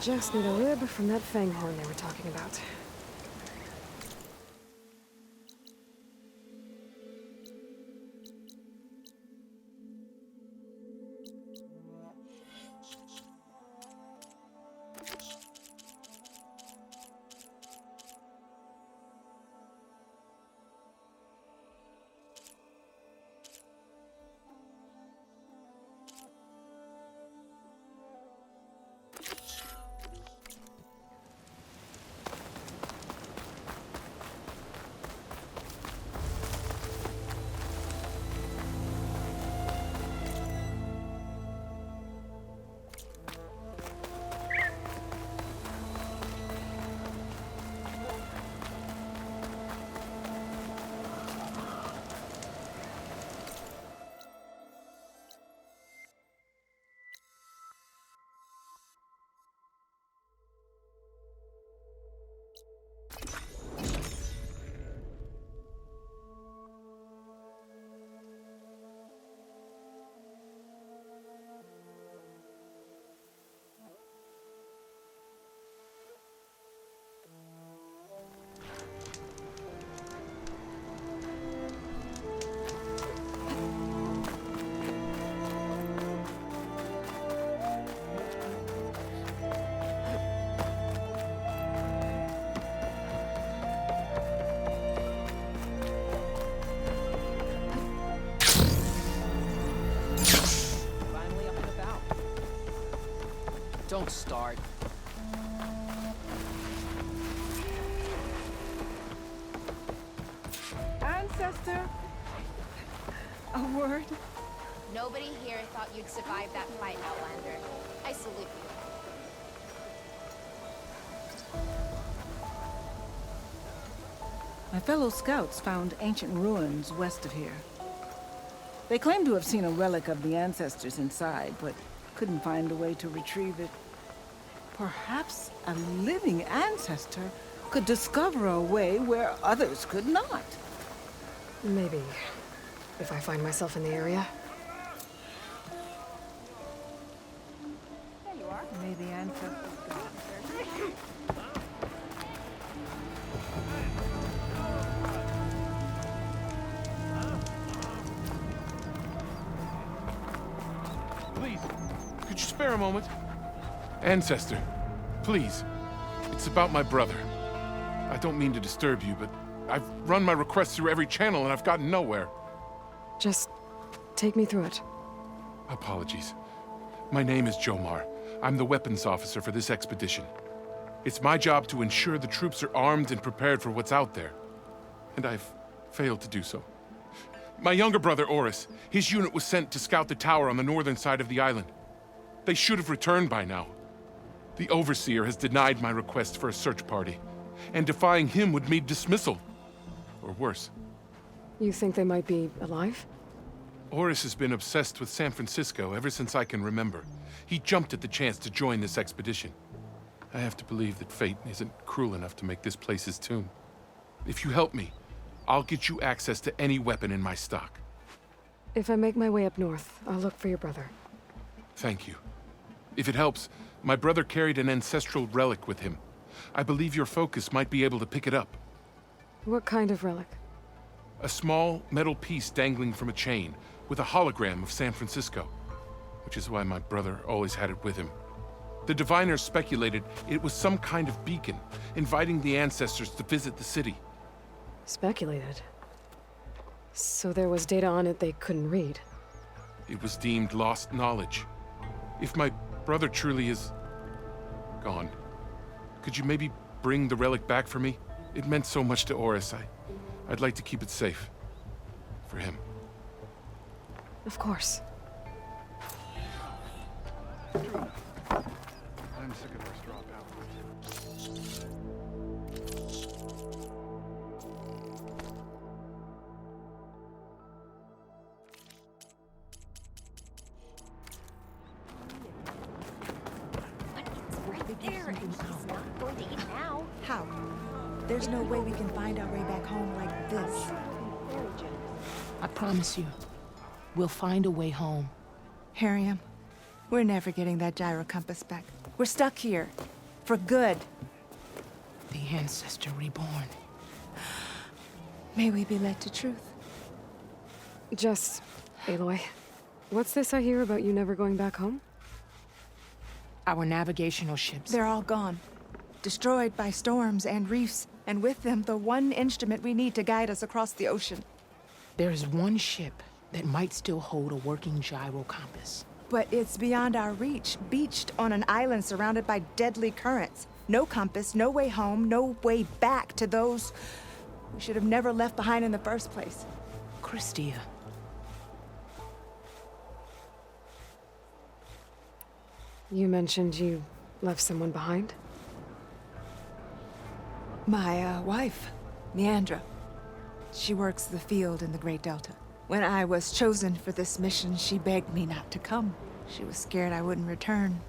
Just need a rib from that fanghorn they were talking about. Don't start. Ancestor? A word? Nobody here thought you'd survive that fight, Outlander. I salute you. My fellow scouts found ancient ruins west of here. They claim to have seen a relic of the ancestors inside, but couldn't find a way to retrieve it. Perhaps a living ancestor could discover a way where others could not. Maybe. If I find myself in the area. There you are. May the ancestors guide. Please, could you spare a moment? Ancestor, please. It's about my brother. I don't mean to disturb you, but I've run my request through every channel and I've gotten nowhere. Just take me through it. Apologies. My name is Jomar. I'm the weapons officer for this expedition. It's my job to ensure the troops are armed and prepared for what's out there. And I've failed to do so. My younger brother, Oris, his unit was sent to scout the tower on the northern side of the island. They should have returned by now. The Overseer has denied my request for a search party, and defying him would mean dismissal. Or worse. You think they might be alive? Oris has been obsessed with San Francisco ever since I can remember. He jumped at the chance to join this expedition. I have to believe that fate isn't cruel enough to make this place his tomb. If you help me, I'll get you access to any weapon in my stock. If I make my way up north, I'll look for your brother. Thank you. If it helps, my brother carried an ancestral relic with him. I believe your focus might be able to pick it up. What kind of relic? A small metal piece dangling from a chain with a hologram of San Francisco, which is why my brother always had it with him. The diviners speculated it was some kind of beacon, inviting the ancestors to visit the city. Speculated. So there was data on it they couldn't read. It was deemed lost knowledge. If my brother truly is gone, could you maybe bring the relic back for me? It meant so much to Oris. I'd like to keep it safe. For him. Of course. I'm sick of this dropout. How? There's no way we can find our way back home like this. I promise you, we'll find a way home. Harriam, we're never getting that gyro compass back. We're stuck here. For good. The Ancestor reborn. May we be led to truth. Just, Aloy, what's this I hear about you never going back home? Our navigational ships. They're all gone. Destroyed by storms and reefs, and with them, the one instrument we need to guide us across the ocean. There is one ship that might still hold a working gyro compass. But it's beyond our reach, beached on an island surrounded by deadly currents. No compass, no way home, no way back to those we should have never left behind in the first place. Christia. You mentioned you left someone behind? My wife, Neandra. She works the field in the Great Delta. When I was chosen for this mission, she begged me not to come. She was scared I wouldn't return.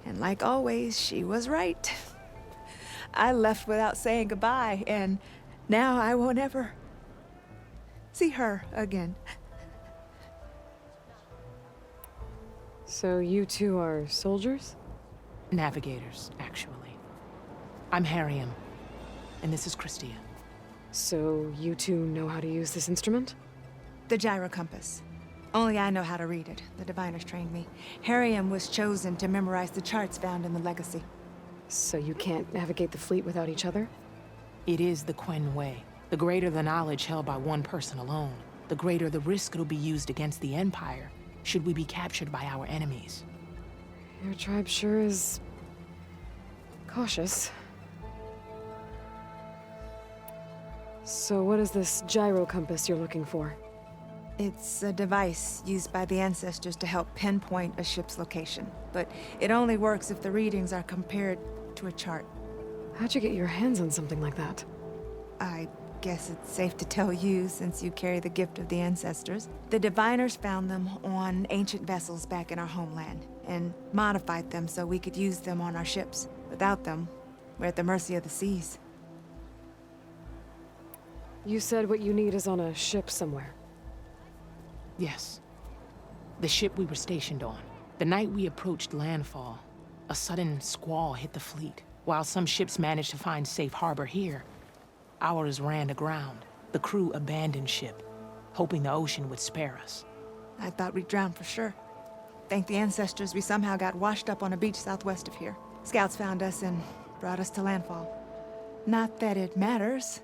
And like always, she was right. I left without saying goodbye, and now I won't ever see her again. So you two are soldiers? Navigators, actually. I'm Harriam, and this is Christia. So you two know how to use this instrument? The gyro compass. Only I know how to read it. The diviners trained me. Harriam was chosen to memorize the charts found in the Legacy. So you can't navigate the fleet without each other? It is the Quen Way. The greater the knowledge held by one person alone, the greater the risk it'll be used against the Empire, should we be captured by our enemies. Your tribe sure is cautious. So what is this gyro compass you're looking for? It's a device used by the ancestors to help pinpoint a ship's location, but it only works if the readings are compared to a chart. How'd you get your hands on something like that? I guess it's safe to tell you since you carry the gift of the ancestors. The diviners found them on ancient vessels back in our homeland and modified them so we could use them on our ships. Without them, we're at the mercy of the seas. You said what you need is on a ship somewhere. Yes. The ship we were stationed on. The night we approached landfall, a sudden squall hit the fleet. While some ships managed to find safe harbor here, ours ran aground. The crew abandoned ship, hoping the ocean would spare us. I thought we'd drown for sure. Thank the ancestors, we somehow got washed up on a beach southwest of here. Scouts found us and brought us to landfall. Not that it matters.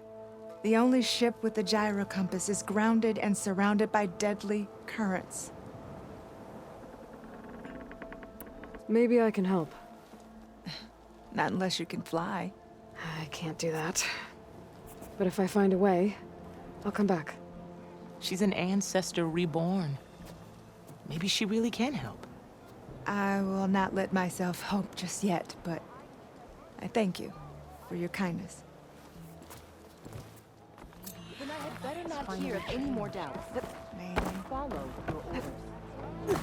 The only ship with the gyro compass is grounded and surrounded by deadly currents. Maybe I can help. Not unless you can fly. I can't do that. But if I find a way, I'll come back. She's an ancestor reborn. Maybe she really can help. I will not let myself hope just yet, but I thank you for your kindness. Then I had better not hear of any more doubts. Maybe. Follow your orders. We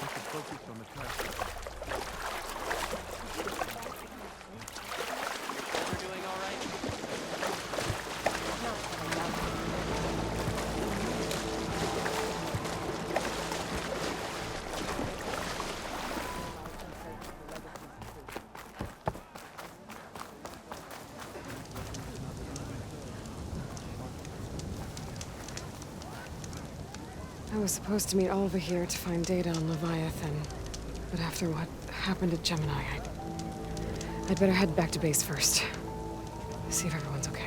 should focus on the task. You're doing all right? I was supposed to meet Alva here to find data on Leviathan. But after what happened at Gemini, I'd better head back to base first. See if everyone's okay.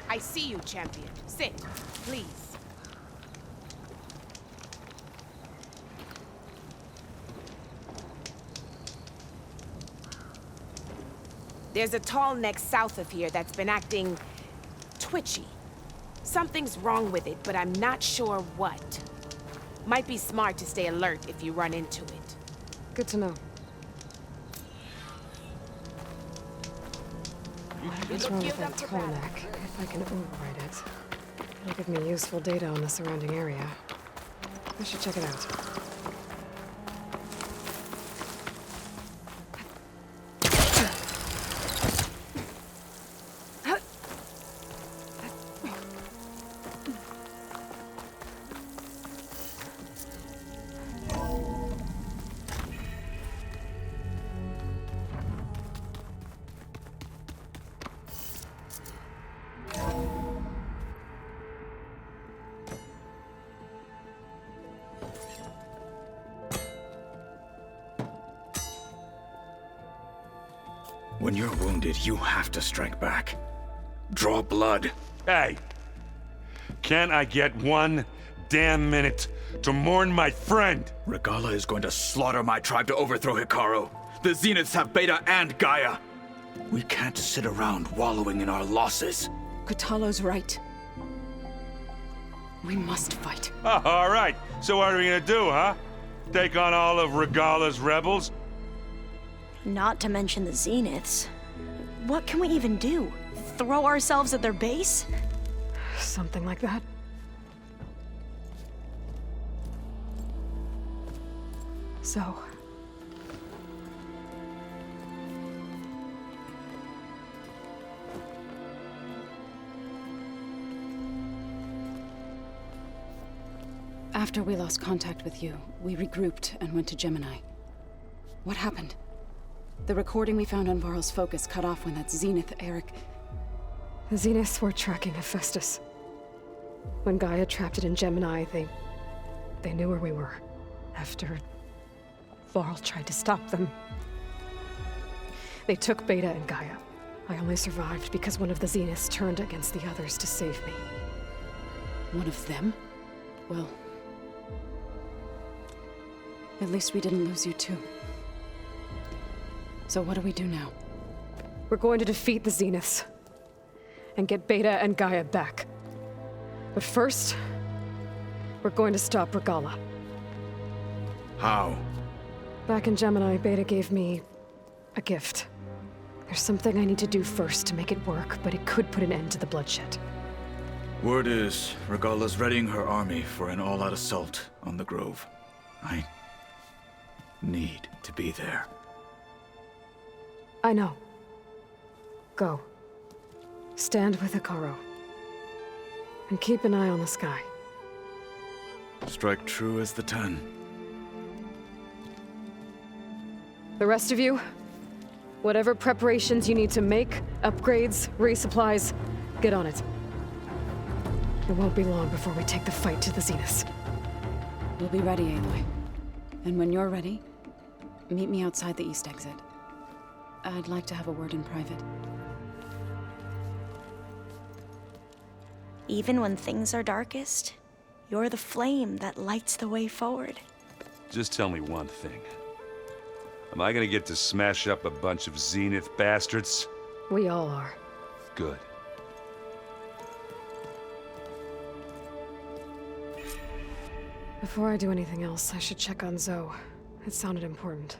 I see you, champion. Sit, please. There's a tall neck south of here that's been acting twitchy. Something's wrong with it, but I'm not sure what. Might be smart to stay alert if you run into it. Good to know. What's wrong with that tall neck? If I can override it, it'll give me useful data on the surrounding area. I should check it out. When you're wounded, you have to strike back. Draw blood. Hey! Can't I get one damn minute to mourn my friend? Regalla is going to slaughter my tribe to overthrow Hikaru. The Zeniths have Beta and Gaia. We can't sit around wallowing in our losses. Kotallo's right. We must fight. Oh, all right. So what are we gonna do, huh? Take on all of Regalla's rebels? Not to mention the Zeniths. What can we even do? Throw ourselves at their base? Something like that. So, after we lost contact with you, we regrouped and went to Gemini. What happened? The recording we found on Varl's focus cut off when that Zenith, Eric... The Zeniths were tracking Hephaestus. When Gaia trapped it in Gemini, they knew where we were. After Varl tried to stop them. They took Beta and Gaia. I only survived because one of the Zeniths turned against the others to save me. One of them? Well... at least we didn't lose you too. So what do we do now? We're going to defeat the Zeniths. And get Beta and Gaia back. But first, we're going to stop Regalla. How? Back in Gemini, Beta gave me a gift. There's something I need to do first to make it work, but it could put an end to the bloodshed. Word is, Regalla's readying her army for an all-out assault on the Grove. I need to be there. I know. Go. Stand with Hikaru. And keep an eye on the sky. Strike true as the 10. The rest of you, whatever preparations you need to make, upgrades, resupplies, get on it. It won't be long before we take the fight to the Zeniths. We'll be ready, Aloy. And when you're ready, meet me outside the east exit. I'd like to have a word in private. Even when things are darkest, you're the flame that lights the way forward. Just tell me one thing. Am I gonna get to smash up a bunch of Zenith bastards? We all are. Good. Before I do anything else, I should check on Zoe. It sounded important.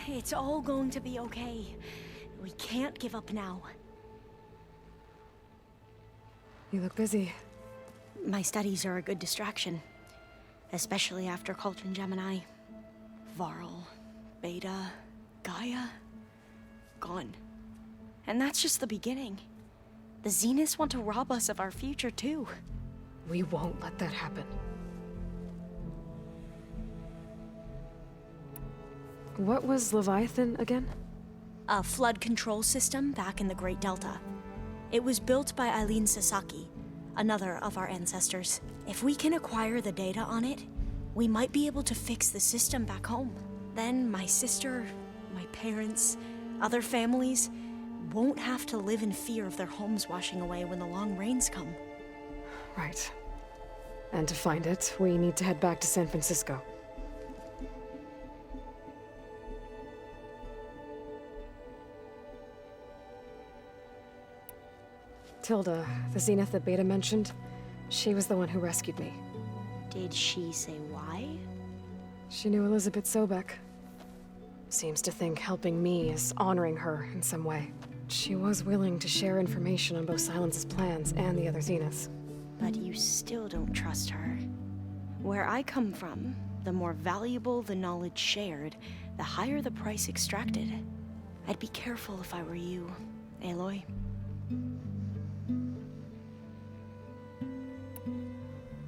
It's all going to be okay. We can't give up now. You look busy. My studies are a good distraction. Especially after Cauldron Gemini. Varl, Beta, Gaia... gone. And that's just the beginning. The Zeniths want to rob us of our future, too. We won't let that happen. What was Leviathan again? A flood control system back in the Great Delta. It was built by Eileen Sasaki, another of our ancestors. If we can acquire the data on it, we might be able to fix the system back home. Then my sister, my parents, other families won't have to live in fear of their homes washing away when the long rains come. Right. And to find it, we need to head back to San Francisco. Tilda, the Zenith that Beta mentioned, she was the one who rescued me. Did she say why? She knew Elizabeth Sobek. Seems to think helping me is honoring her in some way. She was willing to share information on both Silence's plans and the other Zeniths. But you still don't trust her. Where I come from, the more valuable the knowledge shared, the higher the price extracted. I'd be careful if I were you, Aloy.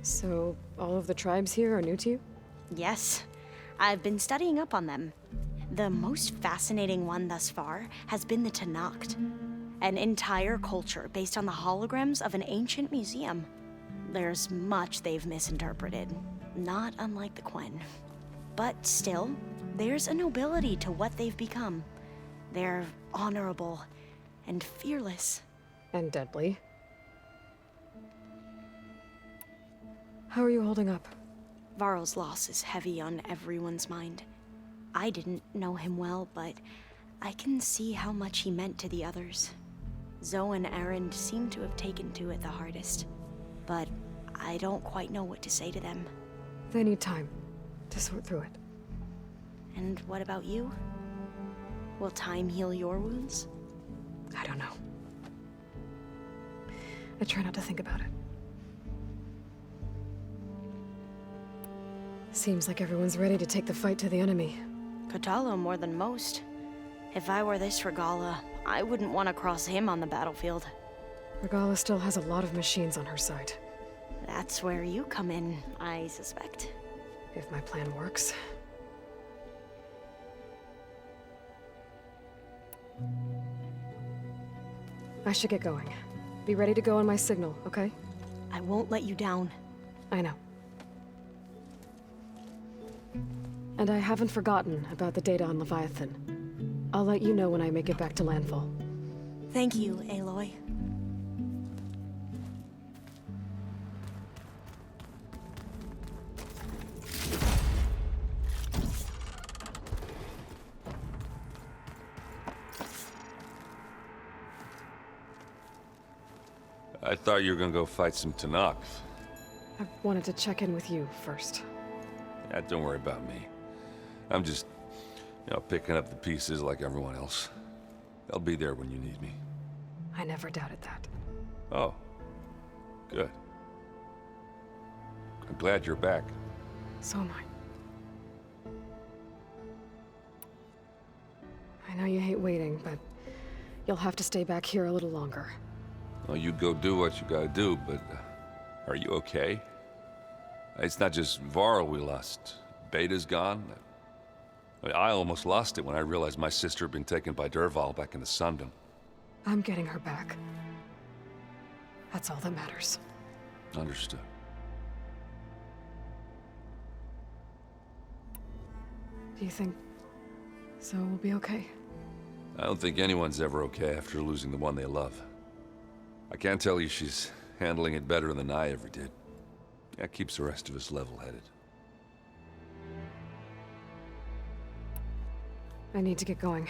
So, all of the tribes here are new to you? Yes, I've been studying up on them. The most fascinating one thus far has been the Tenakth, an entire culture based on the holograms of an ancient museum. There's much they've misinterpreted, not unlike the Quen. But still, there's a nobility to what they've become. They're honorable and fearless. And deadly. How are you holding up? Varl's loss is heavy on everyone's mind. I didn't know him well, but I can see how much he meant to the others. Zoe and Erend seem to have taken to it the hardest, but I don't quite know what to say to them. They need time to sort through it. And what about you? Will time heal your wounds? I don't know. I try not to think about it. Seems like everyone's ready to take the fight to the enemy. Kotallo more than most. If I were this Regalla, I wouldn't want to cross him on the battlefield. Regalla still has a lot of machines on her side. That's where you come in, I suspect. If my plan works. I should get going. Be ready to go on my signal, okay? I won't let you down. I know. And I haven't forgotten about the data on Leviathan. I'll let you know when I make it back to Landfall. Thank you, Aloy. I thought you were gonna go fight some Tenakth. I wanted to check in with you first. Yeah, don't worry about me. I'm just, picking up the pieces like everyone else. I'll be there when you need me. I never doubted that. Oh. Good. I'm glad you're back. So am I. I know you hate waiting, but you'll have to stay back here a little longer. Well, you go do what you gotta do, but are you okay? It's not just Varl we lost. Beta's gone. I almost lost it when I realized my sister had been taken by Dervahl back in the Sundom. I'm getting her back. That's all that matters. Understood. Do you think Zoe will be okay? I don't think anyone's ever okay after losing the one they love. I can't tell you she's handling it better than I ever did. That keeps the rest of us level-headed. I need to get going.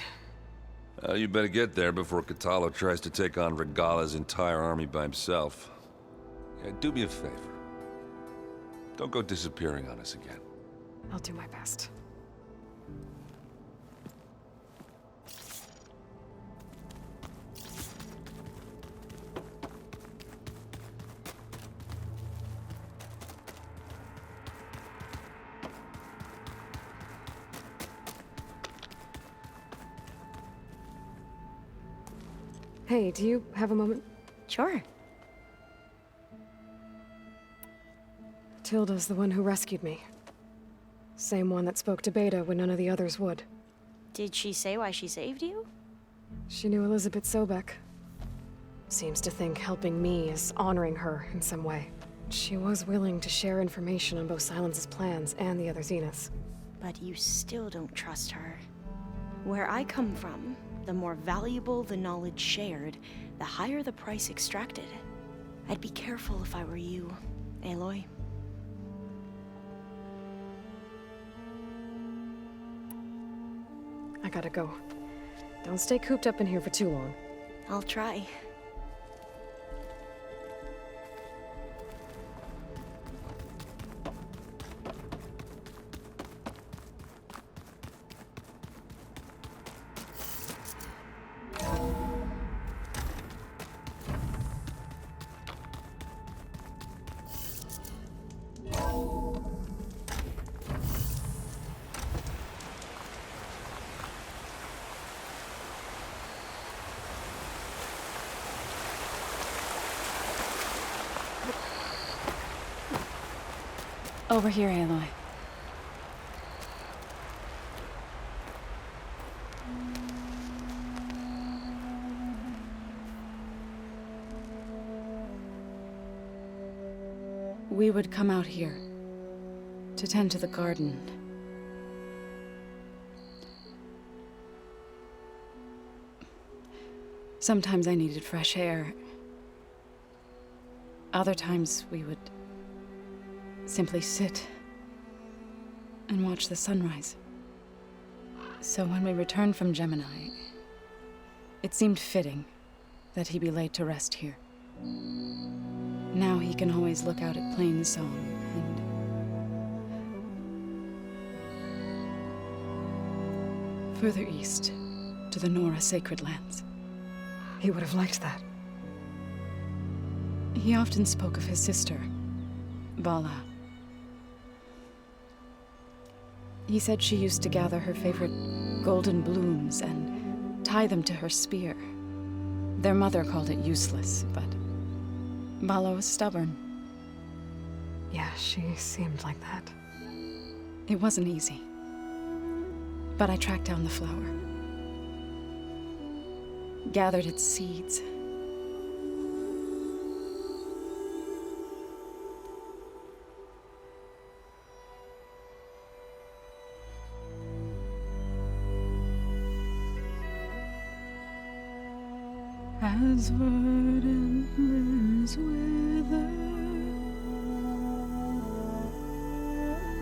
You better get there before Kotallo tries to take on Regalla's entire army by himself. Yeah, do me a favor. Don't go disappearing on us again. I'll do my best. Hey, do you have a moment? Sure. Tilda's the one who rescued me. Same one that spoke to Beta when none of the others would. Did she say why she saved you? She knew Elizabeth Sobek. Seems to think helping me is honoring her in some way. She was willing to share information on both Silence's plans and the other Zeniths. But you still don't trust her. Where I come from, the more valuable the knowledge shared, the higher the price extracted. I'd be careful if I were you, Aloy. I gotta go. Don't stay cooped up in here for too long. I'll try. Over here, Aloy. We would come out here to tend to the garden. Sometimes I needed fresh air. Other times we would simply sit and watch the sunrise. So when we returned from Gemini, it seemed fitting that he be laid to rest here. Now he can always look out at Plainsong and further east to the Nora Sacred Lands. He would have liked that. He often spoke of his sister, Vala. He said she used to gather her favorite golden blooms and tie them to her spear. Their mother called it useless, but Vala was stubborn. Yeah, she seemed like that. It wasn't easy. But I tracked down the flower. Gathered its seeds. As verdant limbs wither,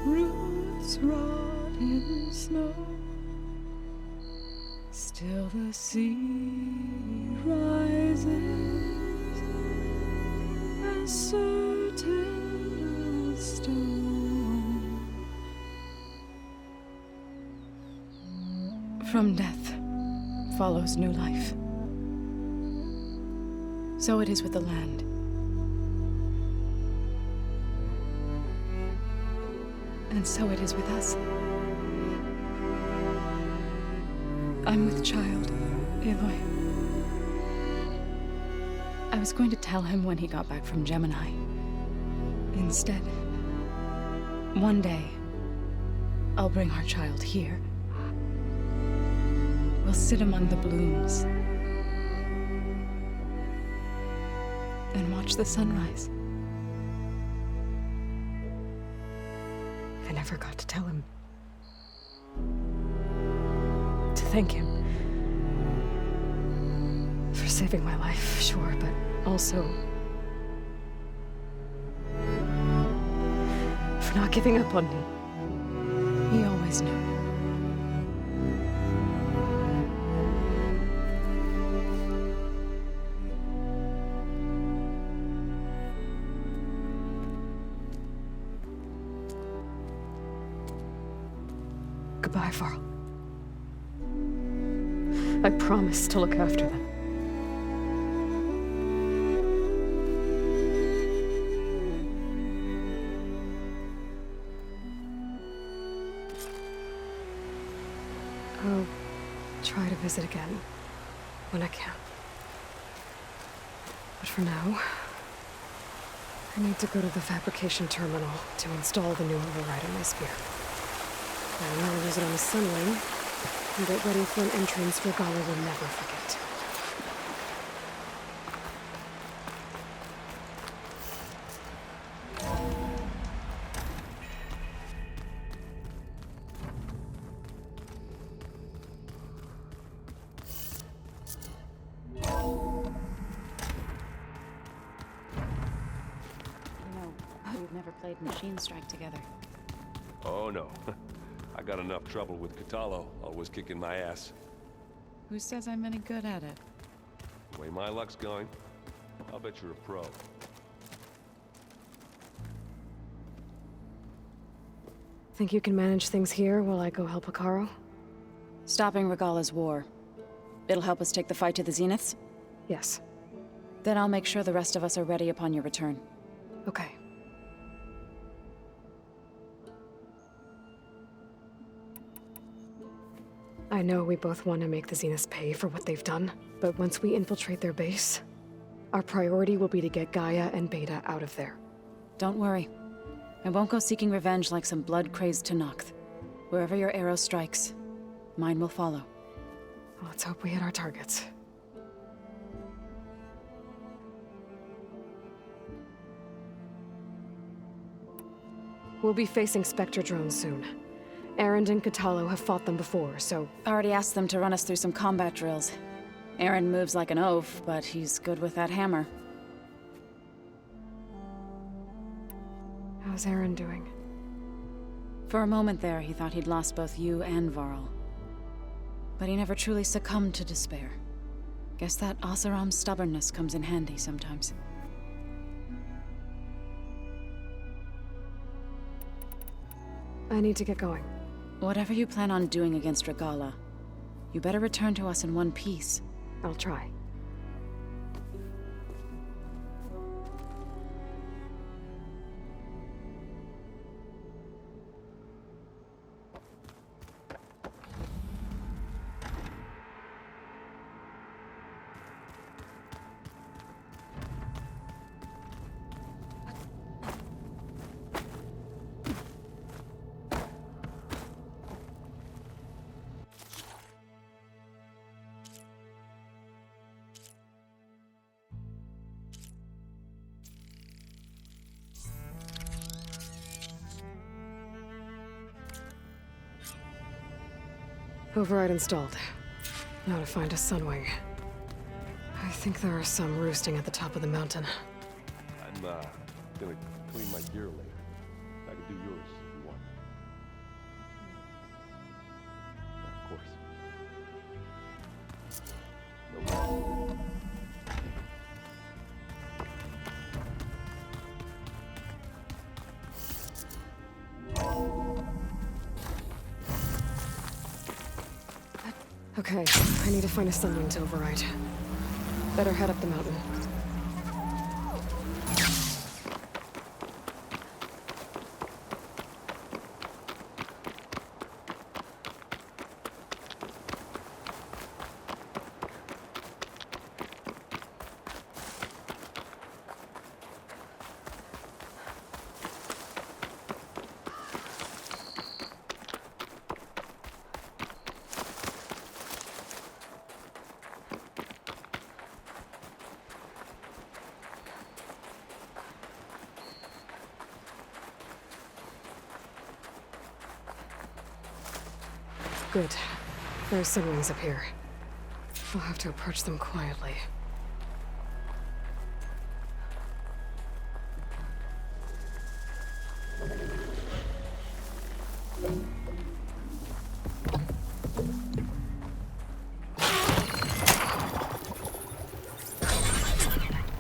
roots rot in snow, still the sea rises as certain as stone. From death follows new life. So it is with the land. And so it is with us. I'm with child, Aloy. I was going to tell him when he got back from Gemini. Instead, one day, I'll bring our child here. We'll sit among the blooms and watch the sunrise. I never got to tell him. To thank him. For saving my life, sure, but also for not giving up on me. He always knew. Goodbye, Varl. I promise to look after them. I'll try to visit again when I can. But for now, I need to go to the fabrication terminal to install the new override on my spear. I'm gonna use it on the Sunwing and get ready for an entrance Regalla will never forget. played Machine Strike together. Oh no. I got enough trouble with Kotallo, always kicking my ass. Who says I'm any good at it? The way my luck's going, I'll bet you're a pro. Think you can manage things here while I go help Hekarro? Stopping Regalla's war. It'll help us take the fight to the Zeniths? Yes. Then I'll make sure the rest of us are ready upon your return. Okay. I know we both want to make the Zeniths pay for what they've done, but once we infiltrate their base, our priority will be to get Gaia and Beta out of there. Don't worry. I won't go seeking revenge like some blood-crazed Tenakth. Wherever your arrow strikes, mine will follow. Let's hope we hit our targets. We'll be facing Spectre drones soon. Erend and Kotallo have fought them before, so... Already asked them to run us through some combat drills. Erend moves like an oaf, but he's good with that hammer. How's Erend doing? For a moment there, he thought he'd lost both you and Varl. But he never truly succumbed to despair. Guess that Oseram's stubbornness comes in handy sometimes. I need to get going. Whatever you plan on doing against Regalla, you better return to us in one piece. I'll try. Override installed. Now to find a Sunwing. I think there are some roosting at the top of the mountain. I'm, gonna clean my gear later. I can do yours if you want. Yeah, of course. No. Okay, I need to find a Sunwing to override. Better head up the mountain. Good. There are Sunwings up here. We'll have to approach them quietly.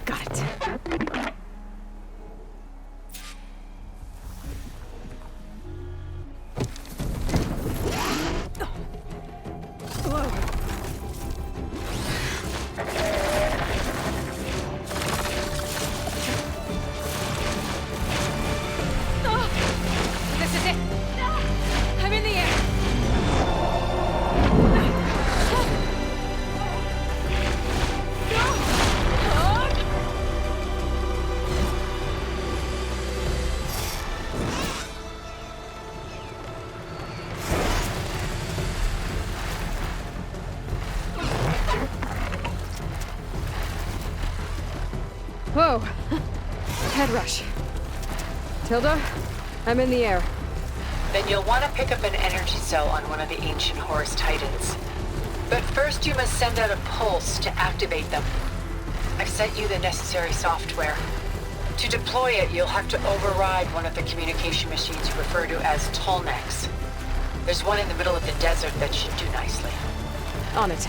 Got it. Whoa! Head rush. Tilda, I'm in the air. Then you'll want to pick up an energy cell on one of the ancient Horus Titans. But first you must send out a pulse to activate them. I've sent you the necessary software. To deploy it, you'll have to override one of the communication machines you refer to as Tallnecks. There's one in the middle of the desert that should do nicely. On it.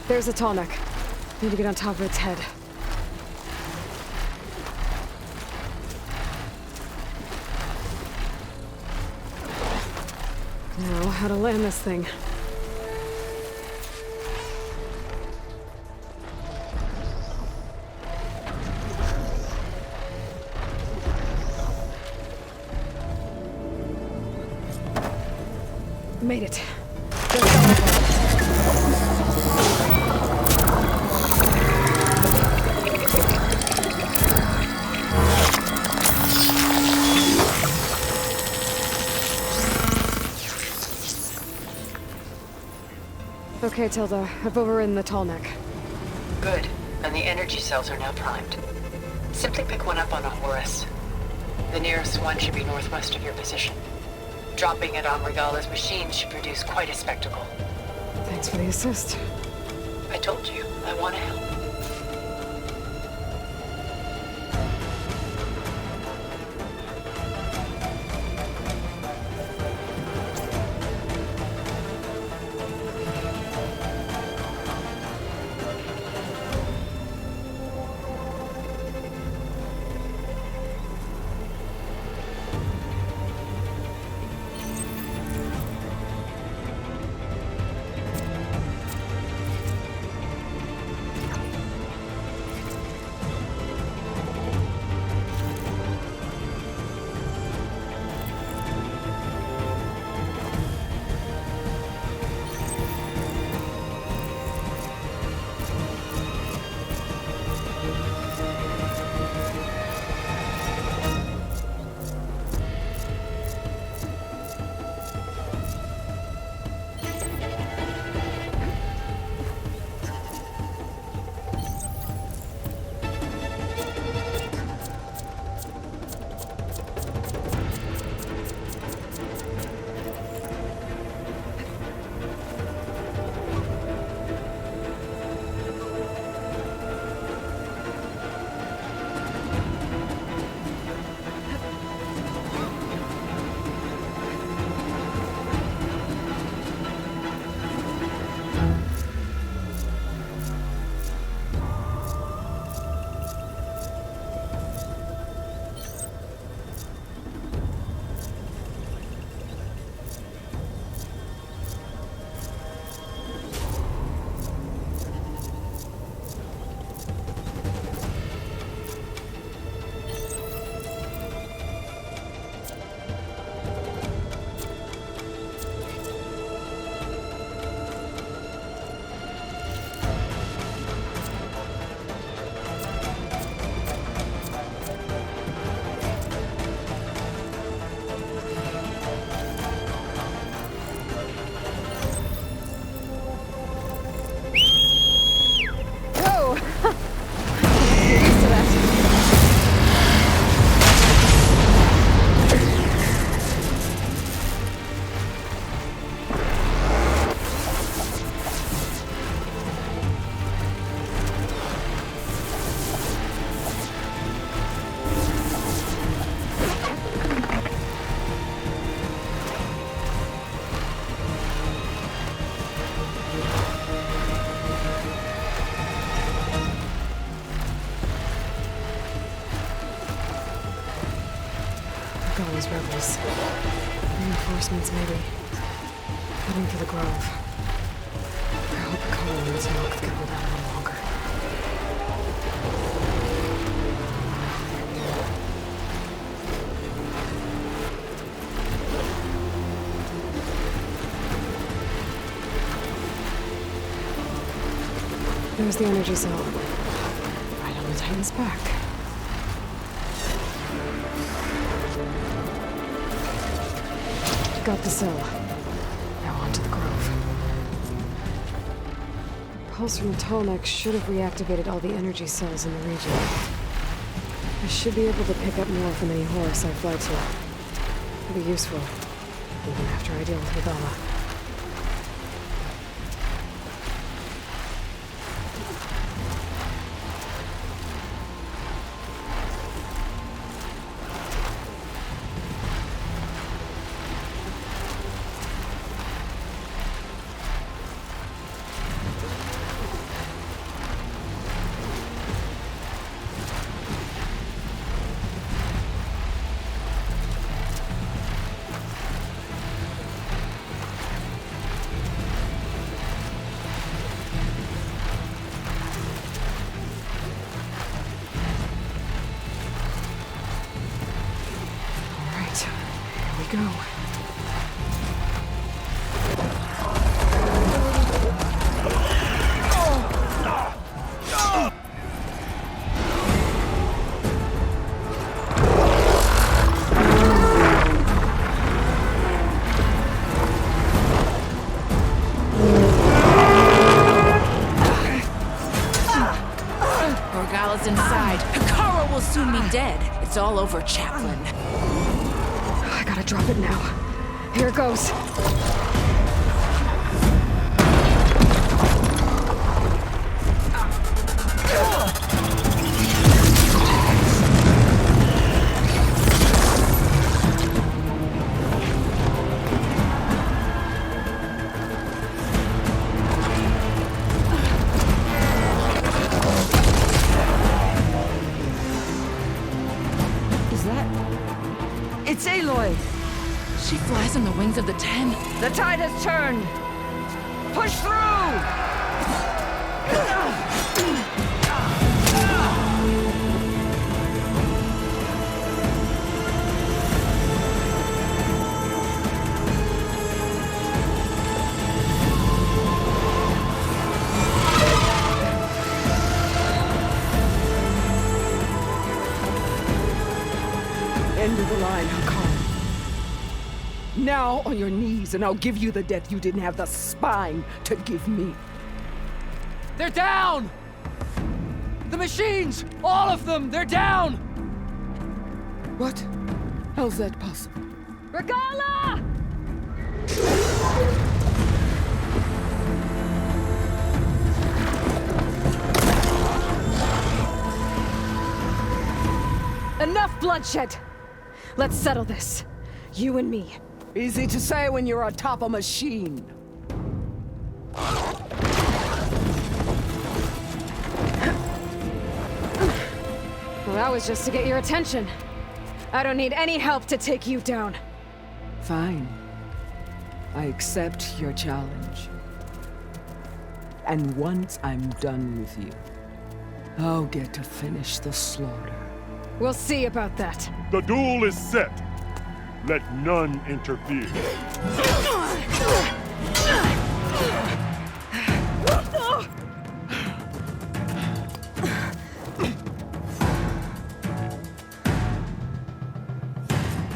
There's a Tallneck. Need to get on top of its head. Now, how to land this thing. Made it. Okay, Tilda. I've overridden the Tallneck. Good. And the energy cells are now primed. Simply pick one up on a Horus. The nearest one should be northwest of your position. Dropping it on Regala's machine should produce quite a spectacle. Thanks for the assist. I told you, I want to help. Those rebels. Reinforcements, maybe. Heading for the Grove. I hope the colonies knock can hold out a little longer. There's the energy cell. Right on the Titan's back. Got the cell. Now on to the Grove. pulse from the Tallneck should have reactivated all the energy cells in the region. I should be able to pick up more from any Horus I fly to. It'll be useful, even after I deal with Regalla. Go. Regalla's inside. Hekarro will soon be dead. It's all over, Chaplain. I gotta drop it now. Here it goes. It's Aloy! She flies on the wings of the Ten. The tide has turned! Push through! End of the line, Hakan. Now on your knees, and I'll give you the death you didn't have the spine to give me. They're down! The machines! All of them! They're down! What? How's that possible? Regalla! Enough bloodshed! Let's settle this. You and me. Easy to say when you're atop a machine. Well, that was just to get your attention. I don't need any help to take you down. Fine. I accept your challenge. And once I'm done with you, I'll get to finish the slaughter. We'll see about that. The duel is set. Let none interfere.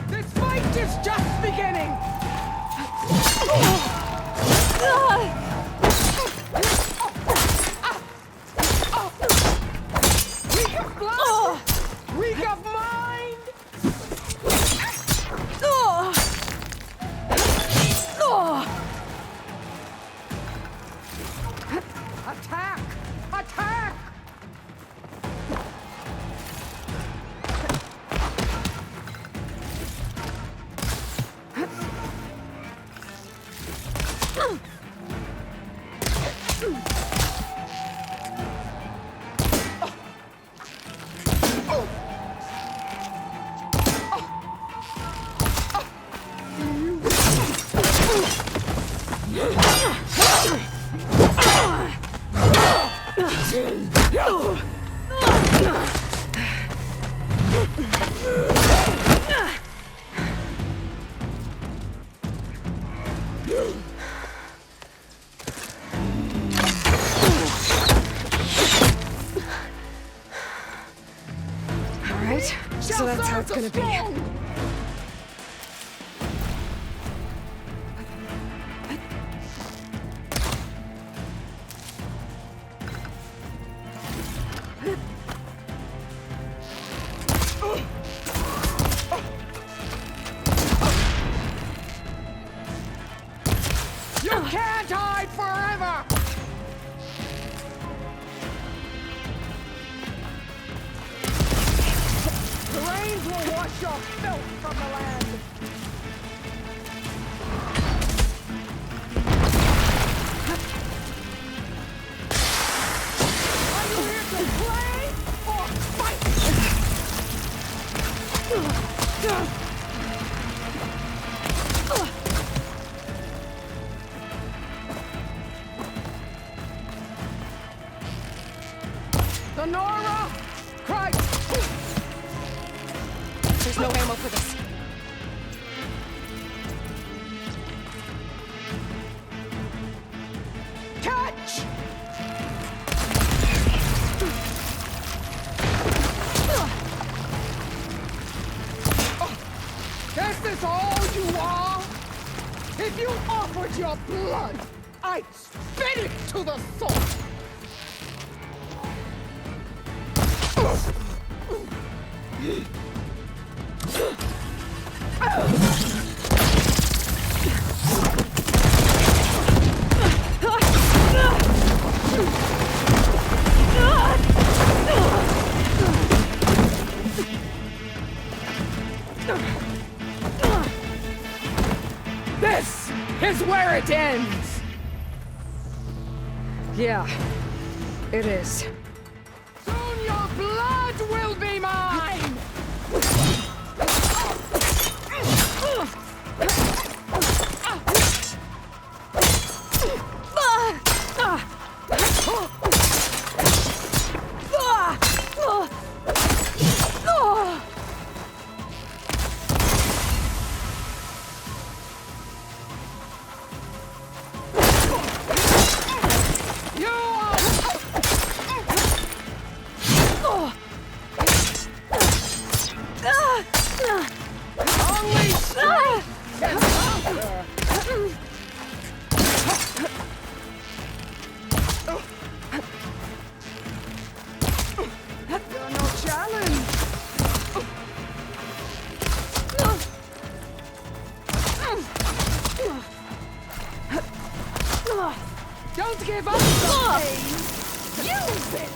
This fight is just beginning! Weak of blood! Weak of mind! Attack! Attack! Alright, so that's how it's gonna be. will wash your filth from the land. Are you here to play or fight? Sonora! Christ! There's no ammo for this. Catch! This is all you are? If you offered your blood, I'd spit it to the source! This is where it ends! Yeah, it is. Soon your blood will be mine! Don't give up the pain! Use it!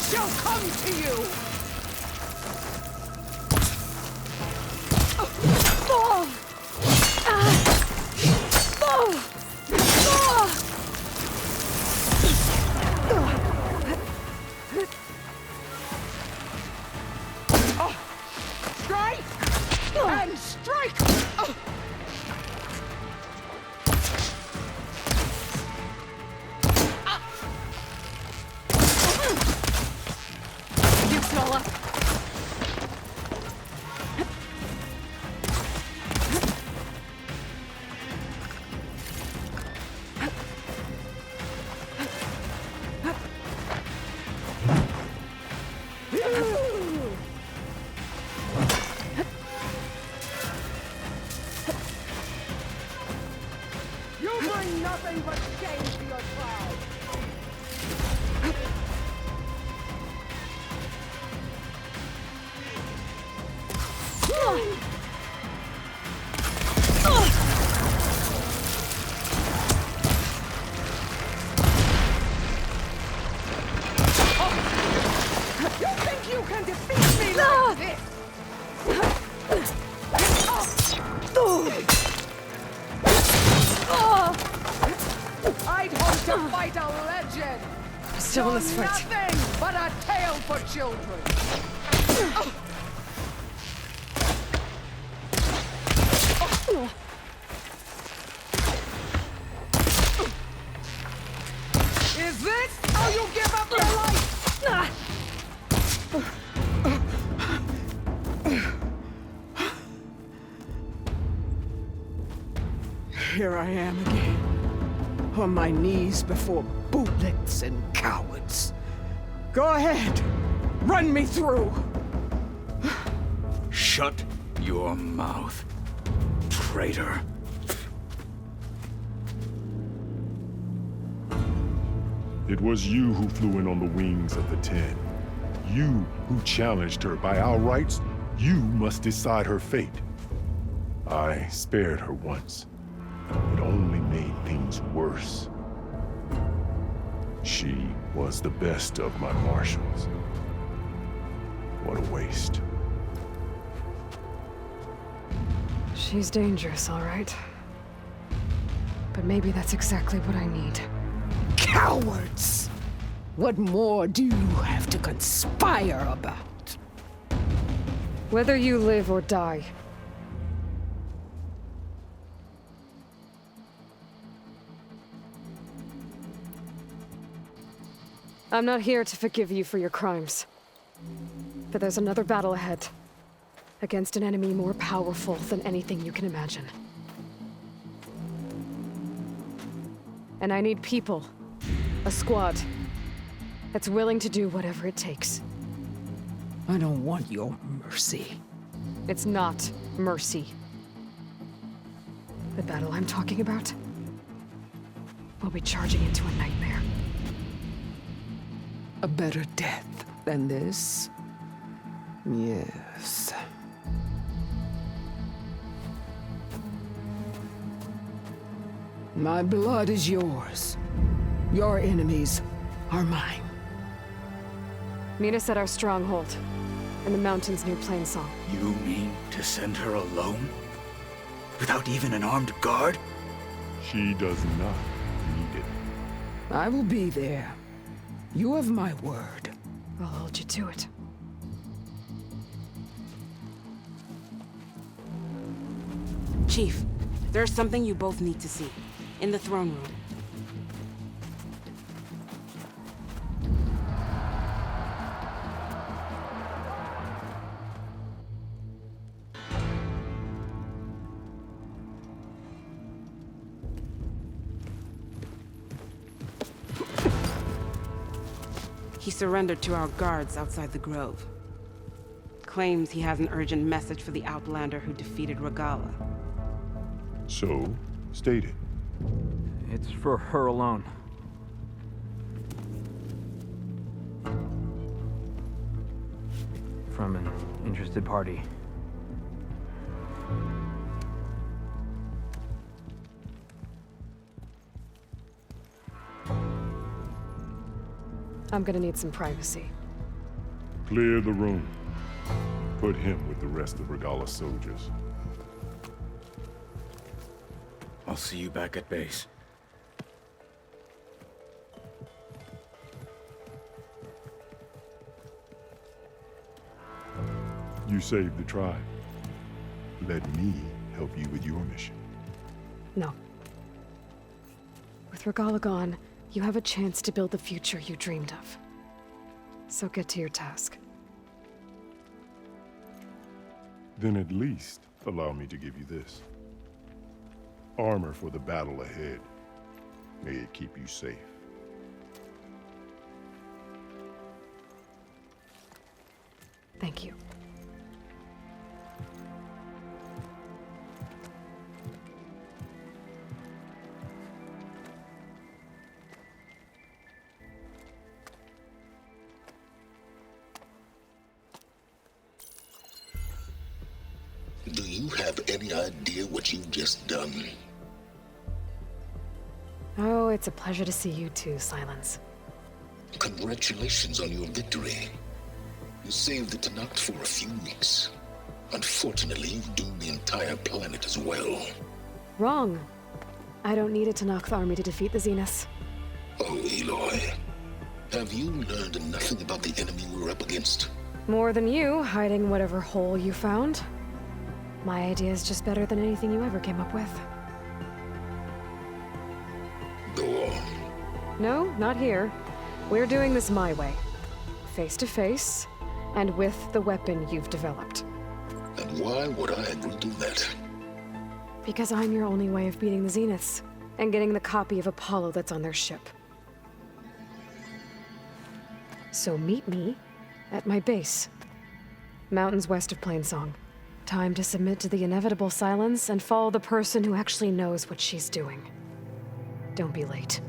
Shall come to you! Strike! And strike! You, Snola. You bring nothing but shame to your tribe! You think you can defeat me like this? I'd hope to fight a legend! Still in this fight. Nothing but a tale for children! Is this how you give up your life? Here I am again, on my knees before bootlets and cowards. Go ahead, run me through. Shut your mouth, traitor. It was you who flew in on the wings of the Ten. You who challenged her. By our rights, you must decide her fate. I spared her once. it only made things worse. She was the best of my marshals. What a waste. She's dangerous, all right. But maybe that's exactly what I need. Cowards! What more do you have to conspire about? Whether you live or die. I'm not here to forgive you for your crimes. But there's another battle ahead. Against an enemy more powerful than anything you can imagine. And I need people. A squad. That's willing to do whatever it takes. I don't want your mercy. It's not mercy. The battle I'm talking about will be charging into a nightmare. A better death than this? Yes. My blood is yours. Your enemies are mine. Meet us at our stronghold, in the mountains near Plainsong. You mean to send her alone? Without even an armed guard? She does not need it. I will be there. You have my word. I'll hold you to it. Chief, there's something you both need to see. In the throne room. He surrendered to our guards outside the grove. Claims he has an urgent message for the Outlander who defeated Regalla. So, state it. It's for her alone. From an interested party. I'm gonna need some privacy. Clear the room. Put him with the rest of Regalla's soldiers. I'll see you back at base. You saved the tribe. Let me help you with your mission. No. With Regalla gone, you have a chance to build the future you dreamed of. So get to your task. Then at least allow me to give you this. Armor for the battle ahead. May it keep you safe. Thank you. Do you have any idea what you've just done? Oh, it's a pleasure to see you too, Silence. Congratulations on your victory. You saved the Tenakth for a few weeks. Unfortunately, you've doomed the entire planet as well. Wrong. I don't need a Tenakth army to defeat the Zeniths. Oh, Aloy. Have you learned nothing about the enemy we're up against? More than you, hiding whatever hole you found. My idea is just better than anything you ever came up with. Go on. No, not here. We're doing this my way. Face to face, and with the weapon you've developed. And why would I agree to that? Because I'm your only way of beating the Zeniths, and getting the copy of Apollo that's on their ship. So meet me at my base. Mountains west of Plainsong. Time to submit to the inevitable silence and follow the person who actually knows what she's doing. Don't be late.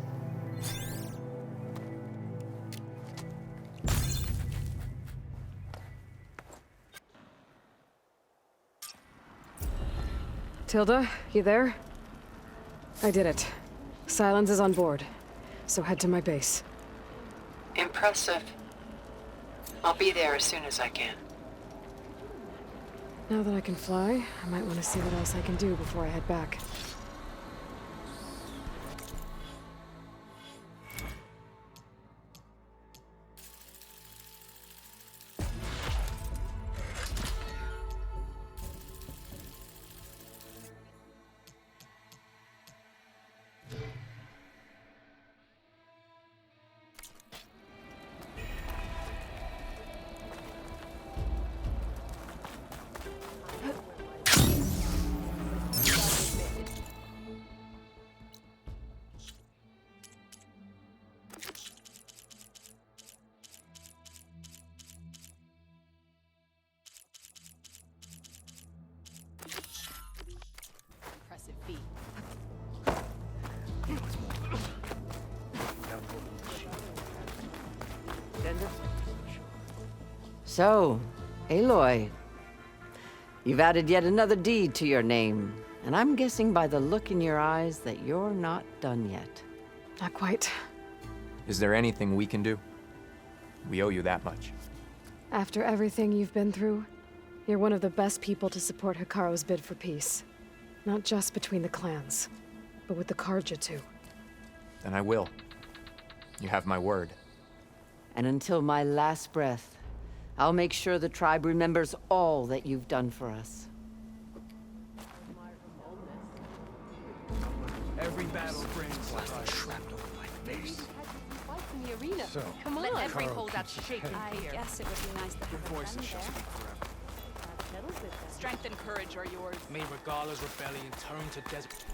Tilda, you there? I did it. Silence is on board, so head to my base. Impressive. I'll be there as soon as I can. Now that I can fly, I might want to see what else I can do before I head back. Impressive feat. So, Aloy, you've added yet another deed to your name, and I'm guessing by the look in your eyes that you're not done yet. Not quite. Is there anything we can do? We owe you that much. After everything you've been through, you're one of the best people to support Hikaru's bid for peace. Not just between the clans, but with the Carja too. Then I will. You have my word. And until my last breath, I'll make sure the tribe remembers all that you've done for us. Every battle brings trapped over my face. In the arena. So, Come on. Let every Carl holdout keeps his shake in head. fear. I guess it would be nice to Your have a voices friend shall there. speak forever. Settles it then. Strength and courage are yours. May Regala's rebellion turn to desert.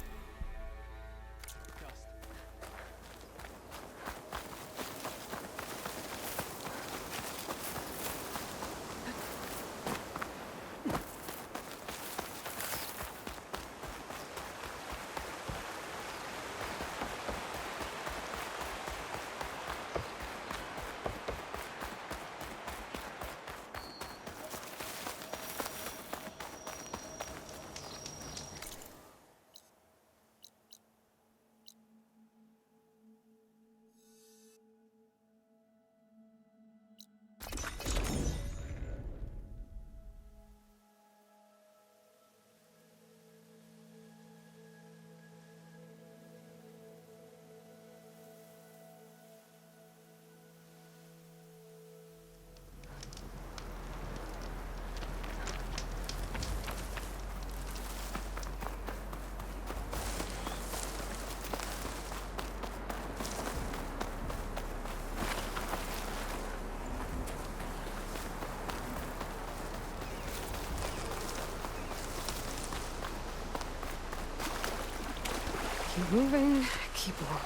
Keep moving, keep warm.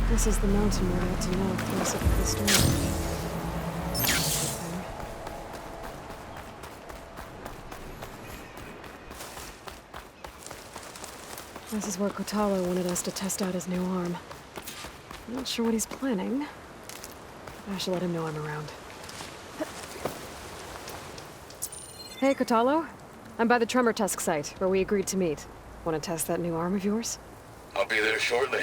This is the mountain we're at to north, closer to the storm. This is where Kotalo wanted us to test out his new arm. I'm not sure what he's planning. I should let him know I'm around. Hey, Kotalo. I'm by the Tremor Tusk site, where we agreed to meet. Want to test that new arm of yours? I'll be there shortly.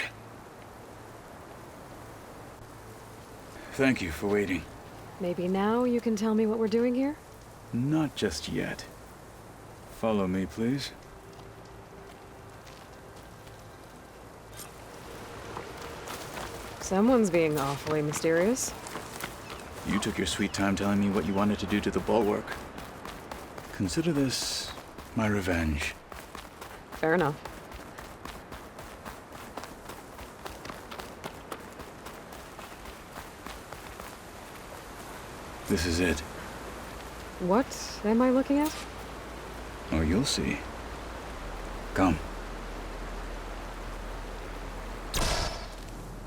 Thank you for waiting. Maybe now you can tell me what we're doing here? Not just yet. Follow me, please. Someone's being awfully mysterious. You took your sweet time telling me what you wanted to do to the bulwark. Consider this my revenge. Fair enough. This is it. What am I looking at? Oh, you'll see. Come.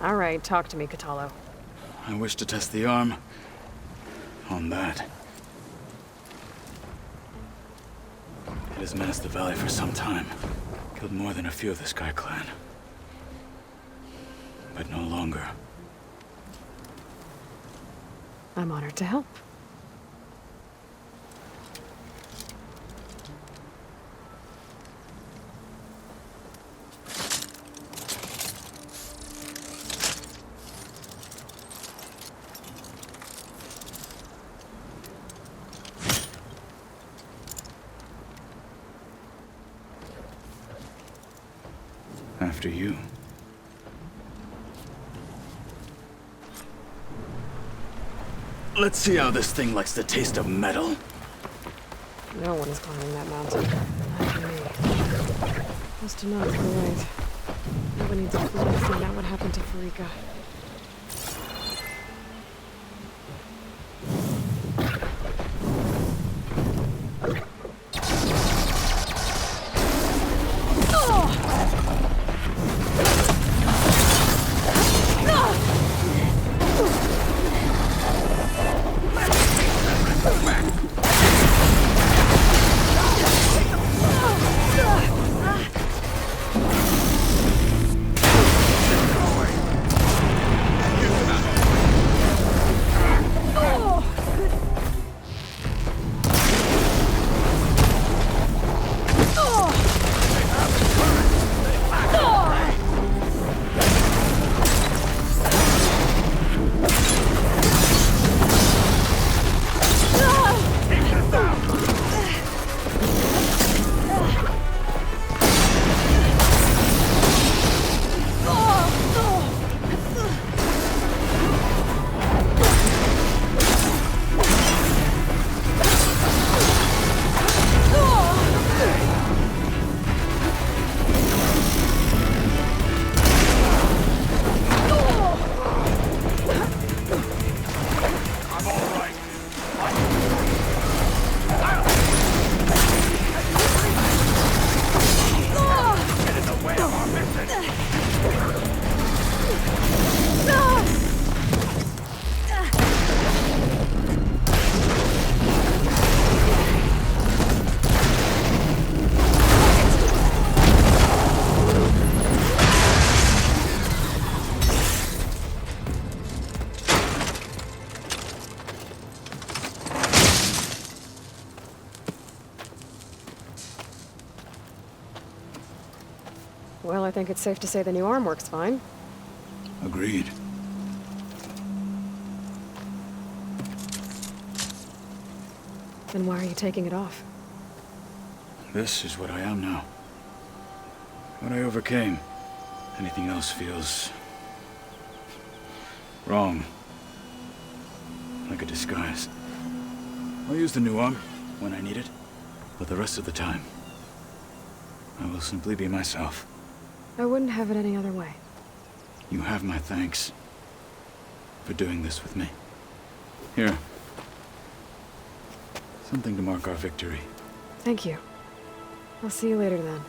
All right, talk to me, Kotalo. I wish to test the arm on that. It has menaced the valley for some time. Killed more than a few of the Sky Clan. But no longer. I'm honored to help. After you. Let's see how this thing likes the taste of metal. No one is climbing that mountain. Not me. Close to not right. Nobody needs to find out what happened to Farika. Well, I think it's safe to say the new arm works fine. Agreed. Then why are you taking it off? This is what I am now. What I overcame. Anything else feels... wrong. Like a disguise. I'll use the new arm when I need it, but the rest of the time, I will simply be myself. I wouldn't have it any other way. You have my thanks for doing this with me. Here. Something to mark our victory. Thank you. I'll see you later then.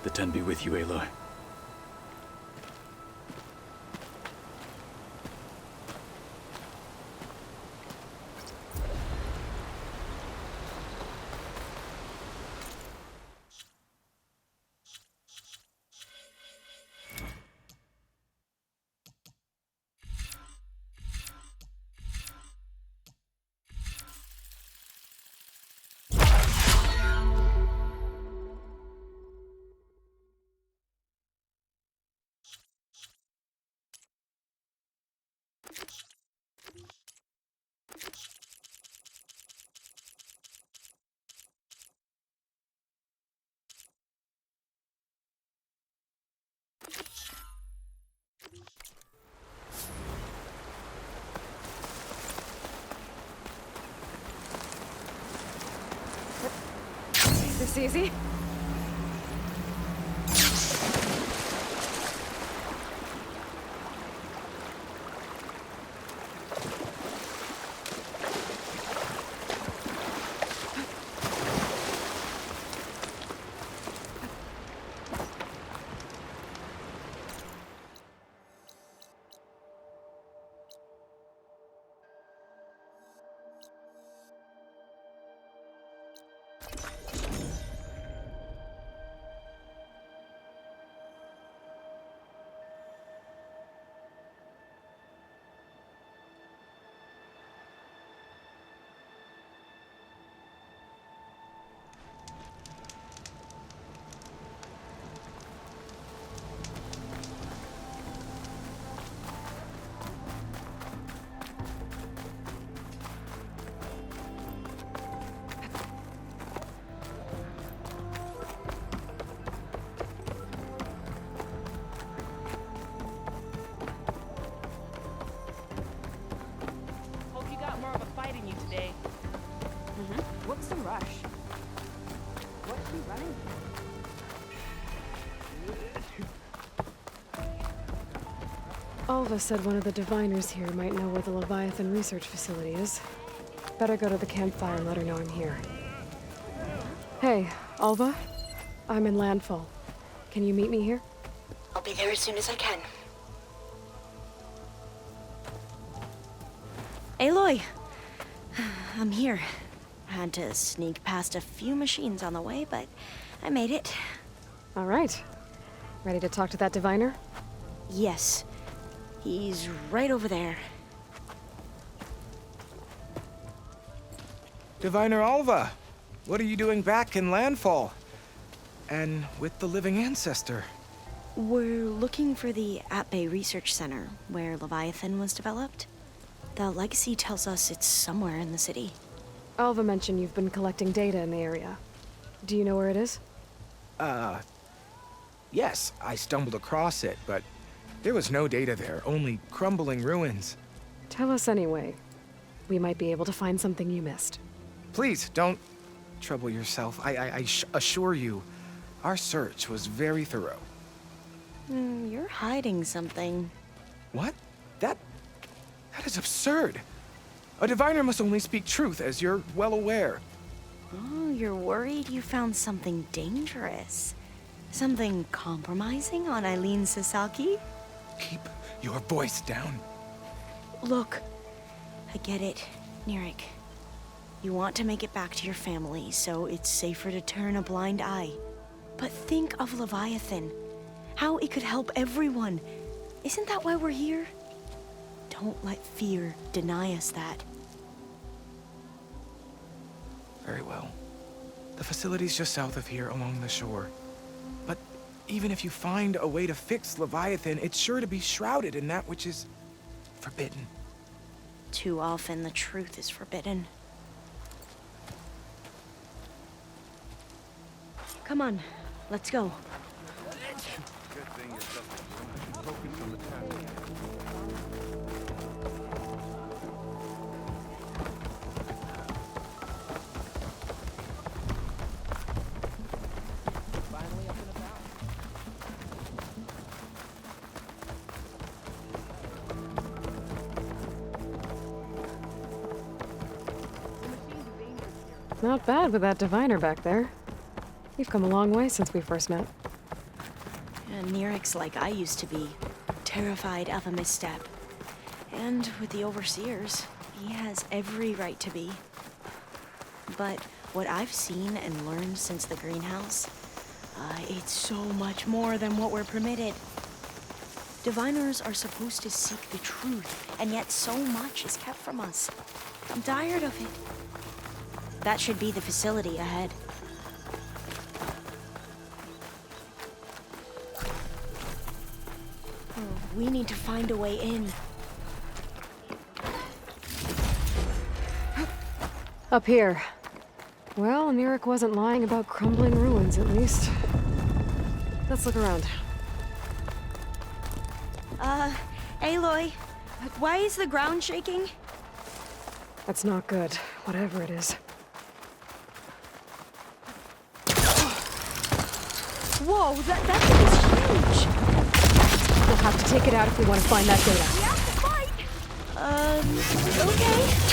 The Ten be with you, Aloy. This easy? Alva said one of the diviners here might know where the Leviathan research facility is. Better go to the campfire and let her know I'm here. Hey, Alva? I'm in Landfall. Can you meet me here? I'll be there as soon as I can. Aloy! I'm here. Had to sneak past a few machines on the way, but I made it. All right. Ready to talk to that diviner? Yes. He's right over there. Diviner Alva, what are you doing back in Landfall? And with the living ancestor? We're looking for the At-Bay Research Center, where Leviathan was developed. The legacy tells us it's somewhere in the city. Alva mentioned you've been collecting data in the area. Do you know where it is? Yes, I stumbled across it, but there was no data there, only crumbling ruins. Tell us anyway. We might be able to find something you missed. Please, don't trouble yourself. I assure you, our search was very thorough. You're hiding something. What? That is absurd. A diviner must only speak truth, as you're well aware. Oh, you're worried you found something dangerous? Something compromising on Eileen Sasaki? Keep your voice down. Look, I get it, Nirik. You want to make it back to your family, so it's safer to turn a blind eye. But think of Leviathan. How it could help everyone. Isn't that why we're here? Don't let fear deny us that. Very well. The facility's just south of here, along the shore. But even if you find a way to fix Leviathan, it's sure to be shrouded in that which is forbidden. Too often the truth is forbidden. Come on, let's go. Not bad with that diviner back there. You've come a long way since we first met. And Nirik's like I used to be, terrified of a misstep. And with the Overseers, he has every right to be. But what I've seen and learned since the greenhouse, it's so much more than what we're permitted. Diviners are supposed to seek the truth, and yet so much is kept from us. I'm tired of it. That should be the facility ahead. We need to find a way in. Up here. Well, Nirik wasn't lying about crumbling ruins, at least. Let's look around. Aloy, why is the ground shaking? That's not good, whatever it is. Whoa, that thing is huge! We'll have to take it out if we want to find that data. We have to fight! Okay.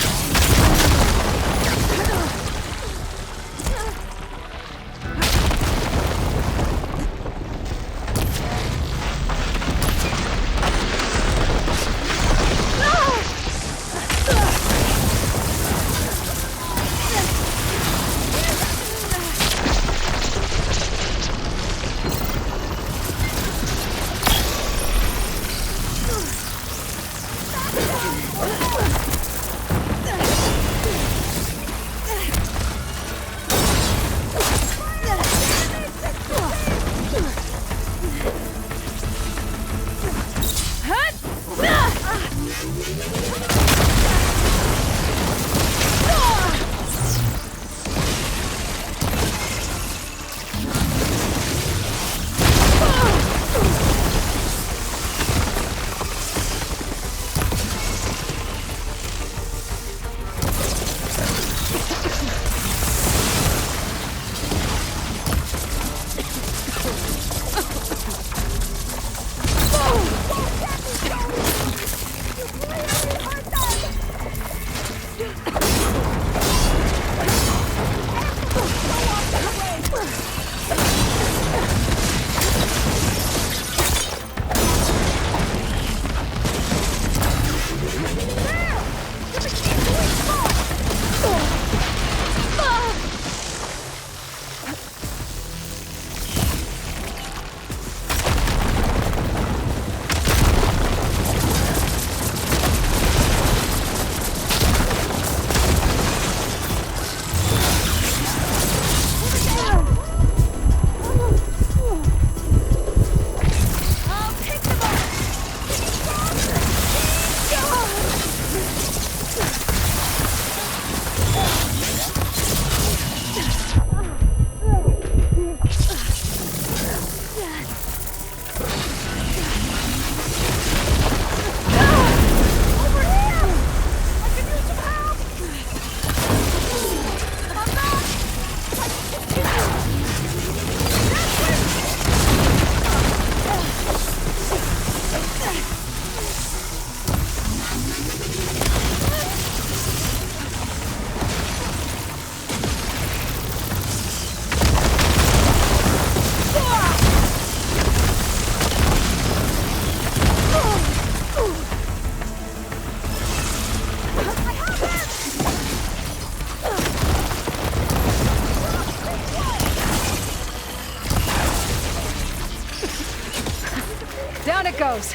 Down it goes.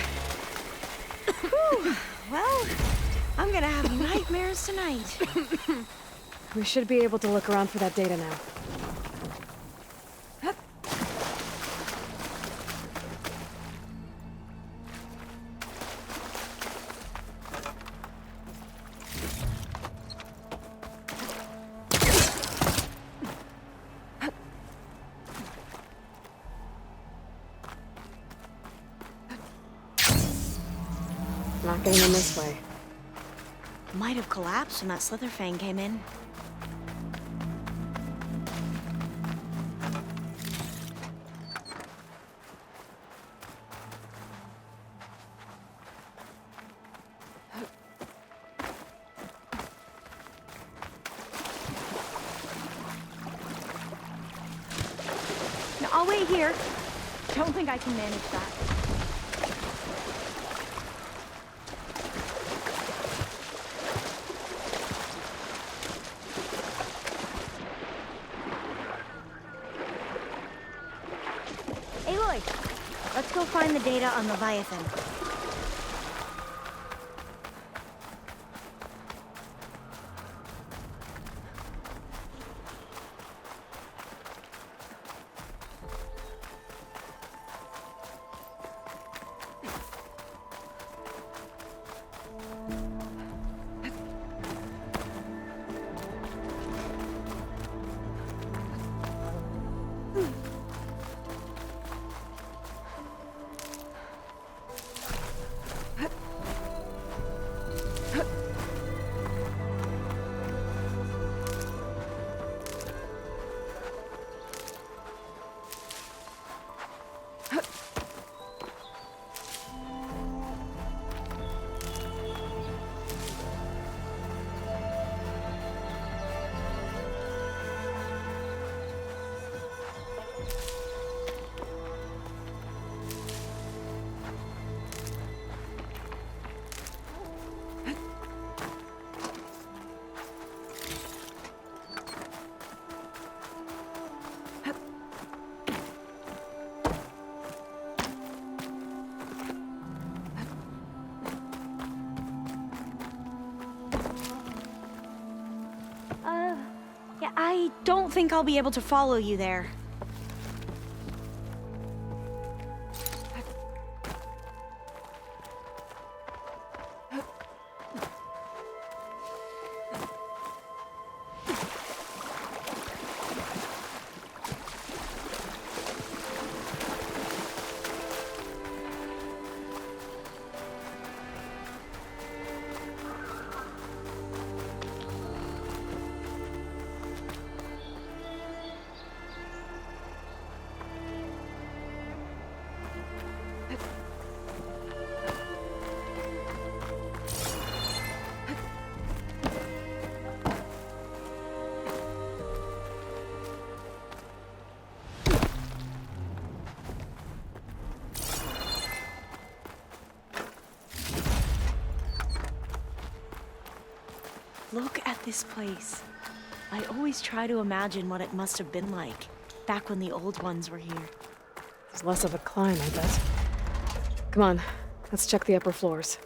Whew. Well, I'm gonna have nightmares tonight. We should be able to look around for that data now. Not getting in this way. Might have collapsed when that Slitherfang came in. No, I'll wait here. Don't think I can manage that. Aloy, let's go find the data on Leviathan. Yeah, I don't think I'll be able to follow you there. Look at this place. I always try to imagine what it must have been like back when the old ones were here. It's less of a climb, I bet. Come on, let's check the upper floors.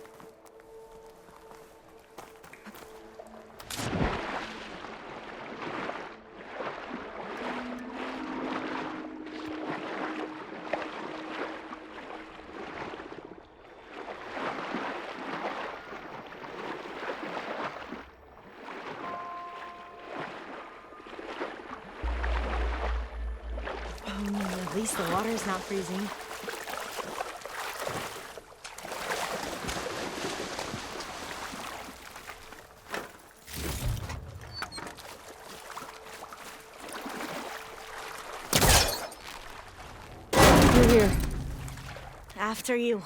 At least the water's not freezing. You're here. After you.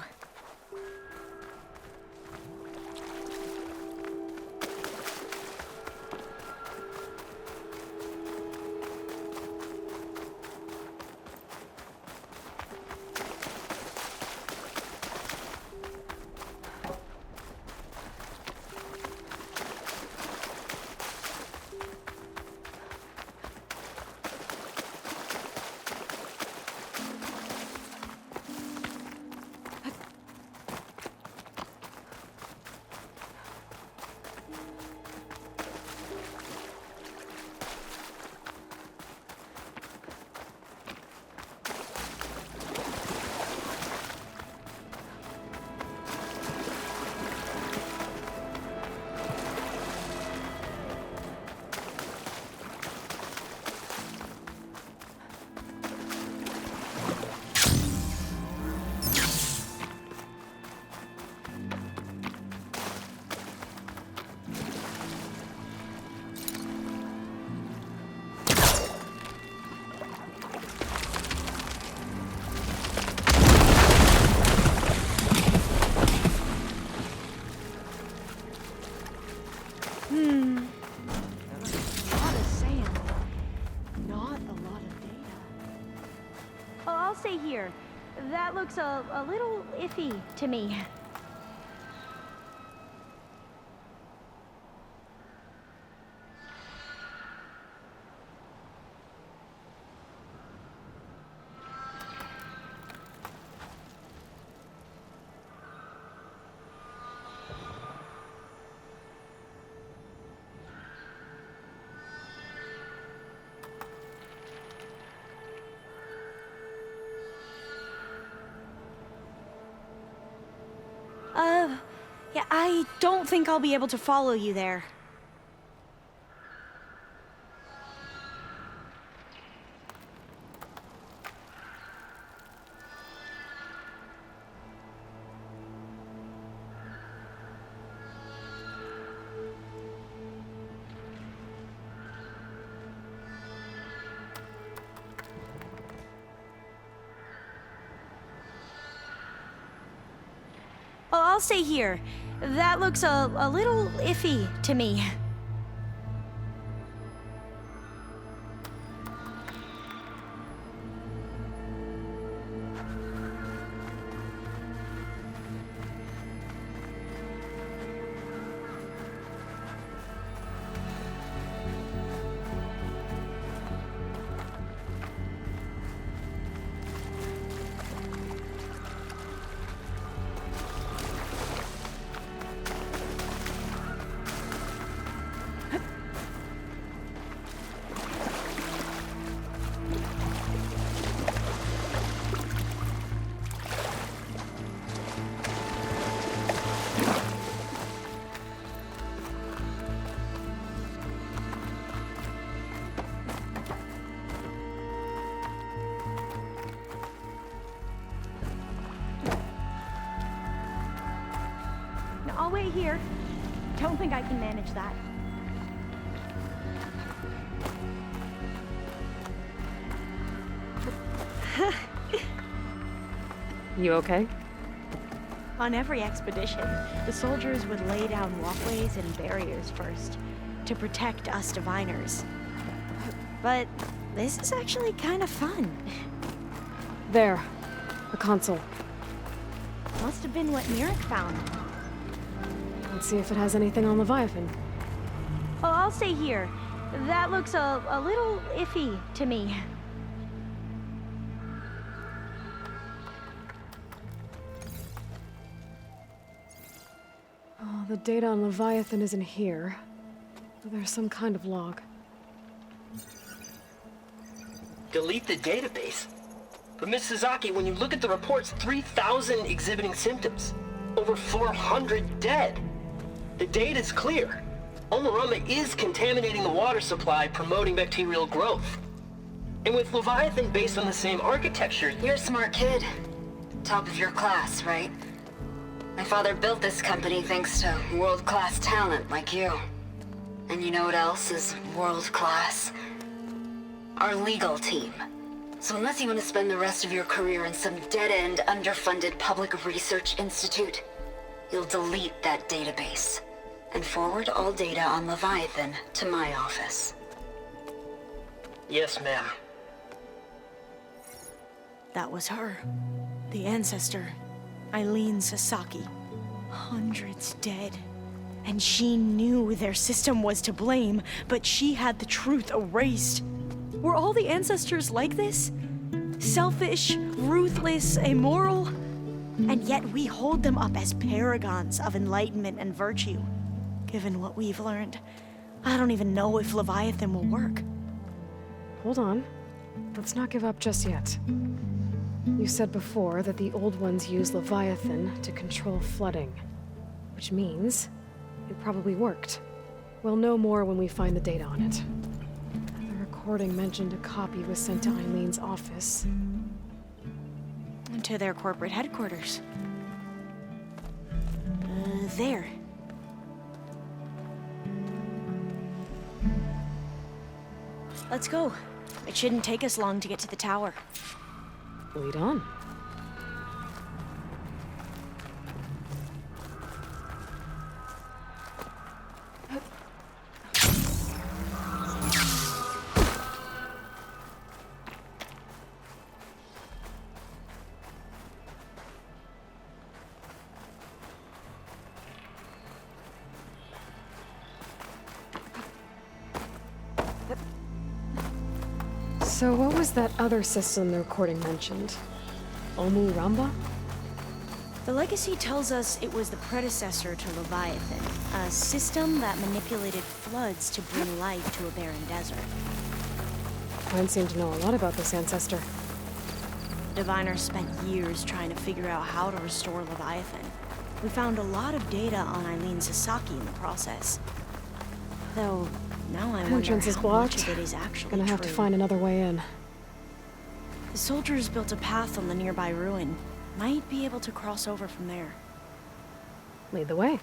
That looks a little iffy to me. Yeah, I don't think I'll be able to follow you there. Oh, I'll stay here. That looks a little iffy to me. I'll wait here. Don't think I can manage that. You okay? On every expedition, the soldiers would lay down walkways and barriers first to protect us diviners. But this is actually kind of fun. There. The console. Must have been what Mirek found. Let's see if it has anything on Leviathan. Oh, I'll stay here. That looks a little iffy to me. Oh, the data on Leviathan isn't here. But there's some kind of log. Delete the database? But Miss Sasaki, when you look at the reports, 3,000 exhibiting symptoms. Over 400 dead. The data's clear. Omurama is contaminating the water supply, promoting bacterial growth. And with Leviathan based on the same architecture... You're a smart kid. Top of your class, right? My father built this company thanks to world-class talent like you. And you know what else is world-class? Our legal team. So unless you want to spend the rest of your career in some dead-end, underfunded public research institute, you'll delete that database and forward all data on Leviathan to my office. Yes, ma'am. That was her. The ancestor, Eileen Sasaki. Hundreds dead. And she knew their system was to blame, but she had the truth erased. Were all the ancestors like this? Selfish, ruthless, immoral? And yet we hold them up as paragons of enlightenment and virtue. Given what we've learned, I don't even know if Leviathan will work. Hold on. Let's not give up just yet. You said before that the old ones use Leviathan to control flooding. Which means it probably worked. We'll know more when we find the data on it. The recording mentioned a copy was sent to Eileen's office. To their corporate headquarters. There. Let's go. It shouldn't take us long to get to the tower. Lead on. So what was that other system the recording mentioned? Omu Ramba? The legacy tells us it was the predecessor to Leviathan, a system that manipulated floods to bring life to a barren desert. Quinn seemed to know a lot about this ancestor. Diviners spent years trying to figure out how to restore Leviathan. We found a lot of data on Eileen Sasaki in the process. Though, now I wonder Entrance is how blocked. much of it is actually Gonna have to true. find another way in. The soldiers built a path on the nearby ruin. Might be able to cross over from there. Lead the way.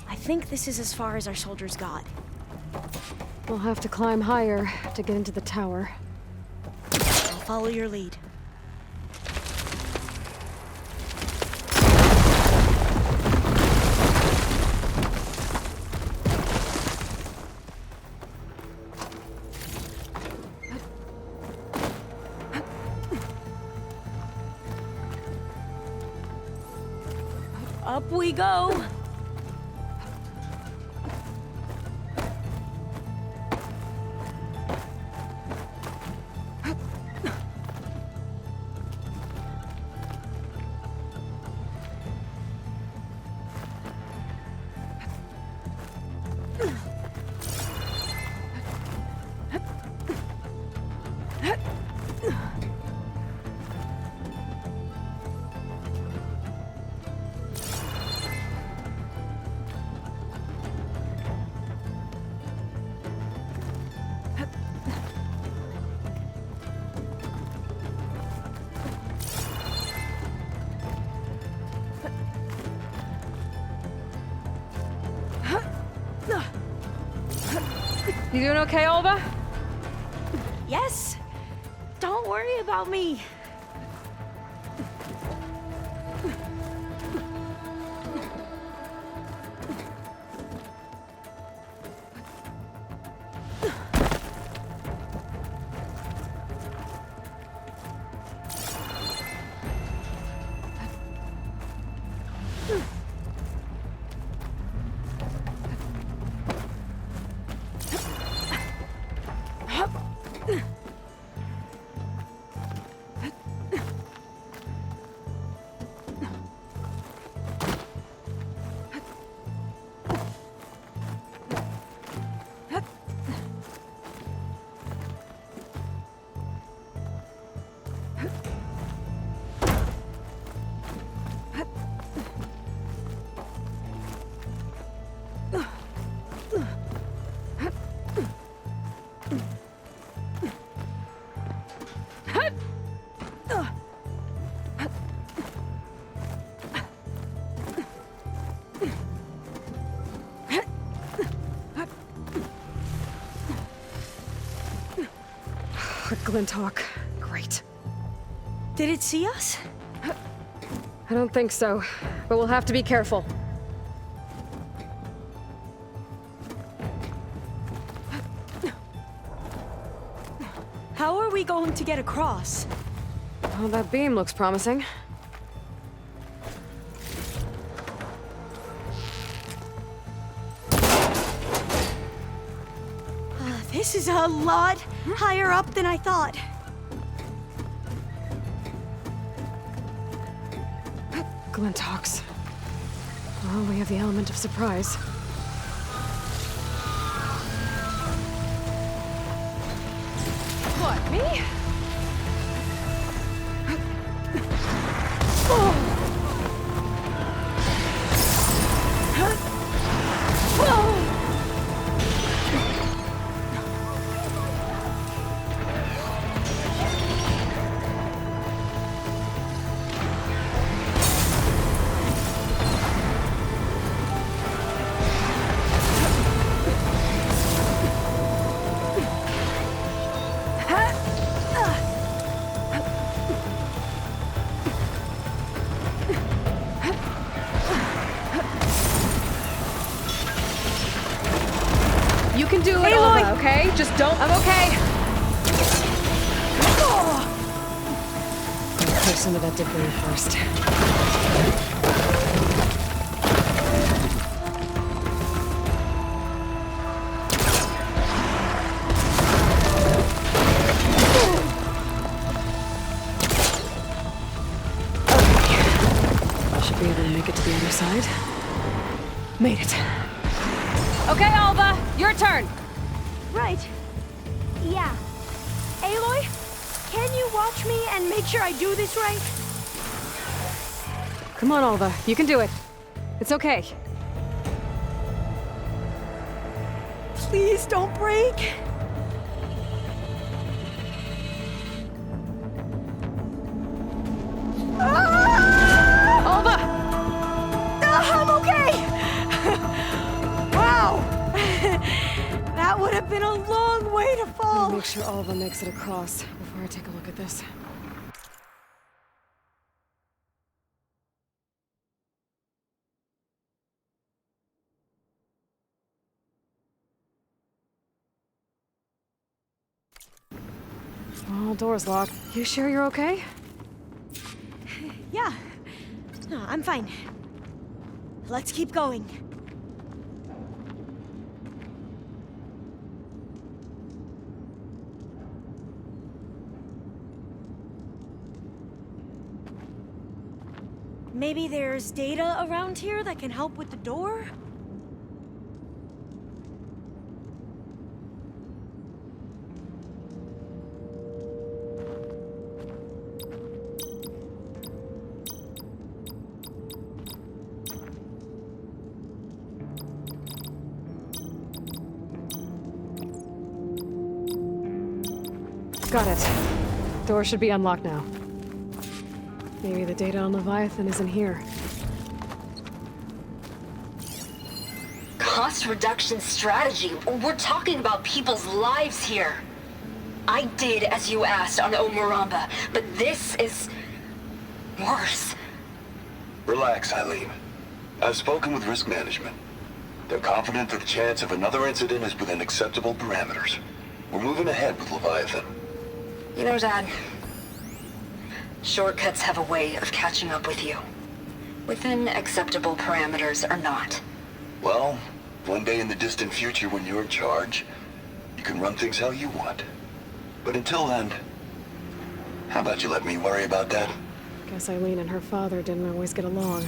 I think this is as far as our soldiers got. We'll have to climb higher to get into the tower. I'll follow your lead. Up we go! You doing okay, Olva? Yes! Don't worry about me! Glinthawk. Great. Did it see us? I don't think so, but we'll have to be careful. How are we going to get across? Well, that beam looks promising. This is a lot higher up than I thought. Glinthawks. Well, we have the element of surprise. What, me? Don't. I'm okay. I'll clear some of that debris first. Should be able to make it to the other side. Made it. Okay, Alva, your turn. Right. Yeah. Aloy, can you watch me and make sure I do this right? Come on, Alva, you can do it. It's okay. Please don't break. Alva! I'm okay! Wow! That would have been a long way to fall. I'll make sure Alva makes it across before I take a look at this. All doors locked. You sure you're okay? Yeah. No, I'm fine. Let's keep going. Maybe there's data around here that can help with the door? Got it. Door should be unlocked now. Maybe the data on Leviathan is in here. Cost reduction strategy? We're talking about people's lives here. I did as you asked on Omuramba, but this is worse. Relax, Eileen. I've spoken with risk management. They're confident that the chance of another incident is within acceptable parameters. We're moving ahead with Leviathan. You know, Dad, shortcuts have a way of catching up with you. Within acceptable parameters or not. Well, one day in the distant future when you're in charge, you can run things how you want. But until then, how about you let me worry about that? Guess Eileen and her father didn't always get along.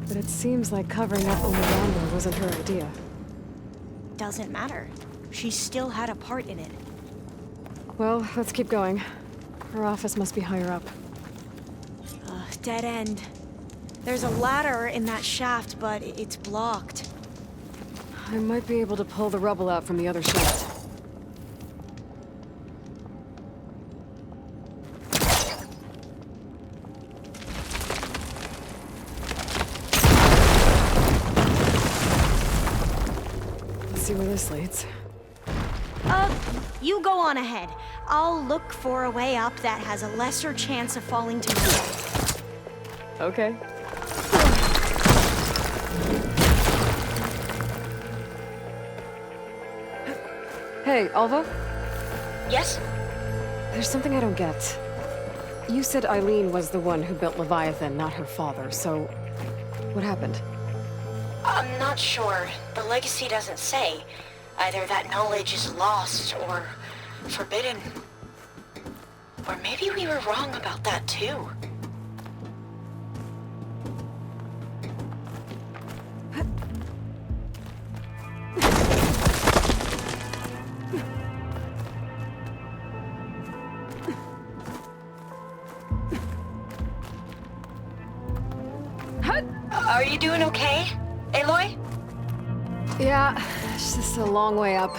But it seems like covering up Omuramba wasn't her idea. Doesn't matter. She still had a part in it. Well, let's keep going. Her office must be higher up. Dead end. There's a ladder in that shaft, but it's blocked. I might be able to pull the rubble out from the other shaft. Let's see where this leads. You go on ahead. I'll look for a way up that has a lesser chance of falling to my death. Okay. Hey, Alva? Yes? There's something I don't get. You said Eileen was the one who built Leviathan, not her father, so what happened? I'm not sure. The legacy doesn't say. Either that knowledge is lost or forbidden. Or maybe we were wrong about that too. Are you doing okay, Aloy? Yeah, it's just a long way up.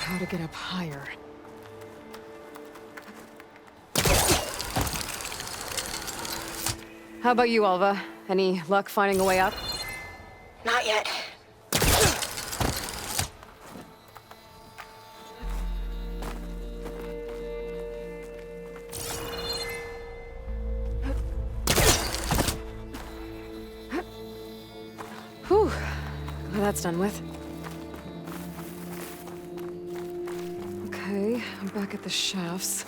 how to get up higher. How about you, Alva? Any luck finding a way up? Not yet. Whew. Well, that's done with. Okay, I'm back at the shafts.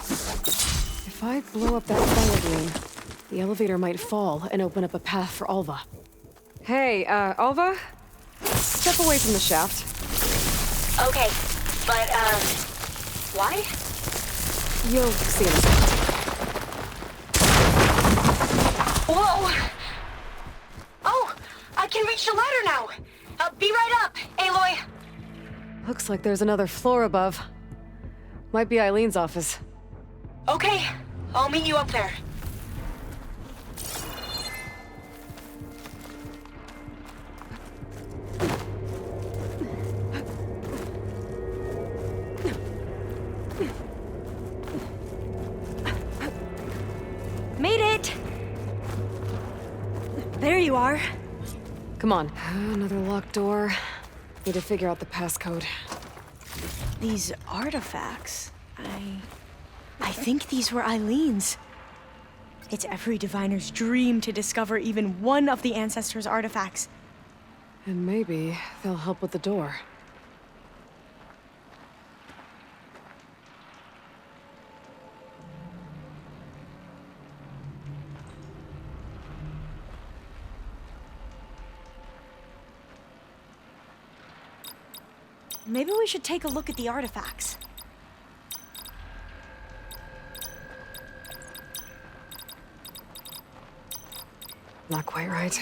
If I blow up that fire beam, the elevator might fall and open up a path for Alva. Hey, Alva? Step away from the shaft. Okay, but, why? You'll see in a second. Whoa! Oh, I can reach the ladder now! Be right up, Aloy! Looks like there's another floor above. Might be Eileen's office. Okay, I'll meet you up there. Made it! There you are. Come on. Another locked door. Need to figure out the passcode. These artifacts, I think these were Eileen's. It's every diviner's dream to discover even one of the Ancestors' artifacts. And maybe they'll help with the door. Maybe we should take a look at the artifacts. Not quite right.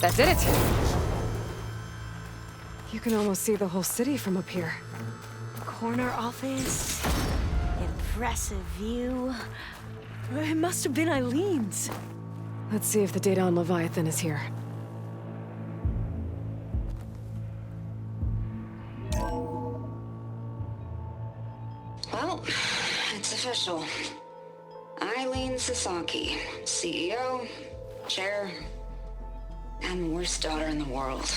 That did it! You can almost see the whole city from up here. Corner office. Impressive view. It must have been Eileen's. Let's see if the data on Leviathan is here. Well, it's official. Eileen Sasaki, CEO, chair, and worst daughter in the world.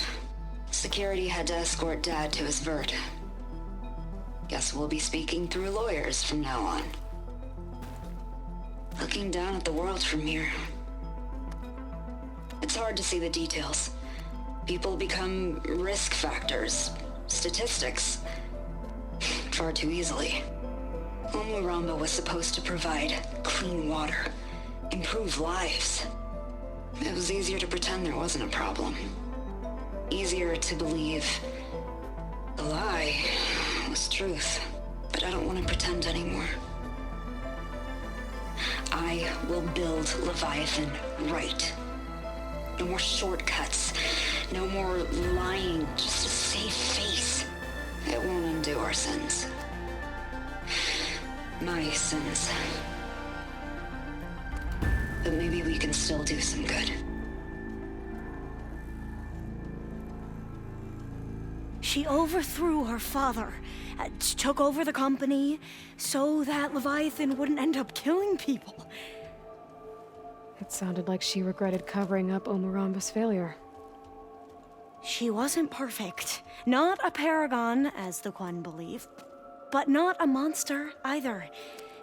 Security had to escort Dad to his vert. Guess we'll be speaking through lawyers from now on. Looking down at the world from here. It's hard to see the details. People become risk factors, statistics, far too easily. Omuramba was supposed to provide clean water, improve lives. It was easier to pretend there wasn't a problem. Easier to believe the lie was truth. But I don't want to pretend anymore. I will build Leviathan right. No more shortcuts. No more lying just to save face. It won't undo our sins. My sins. But maybe we can still do some good. She overthrew her father, took over the company, so that Leviathan wouldn't end up killing people. It sounded like she regretted covering up Omuramba's failure. She wasn't perfect. Not a paragon, as the Quan believe, but not a monster either.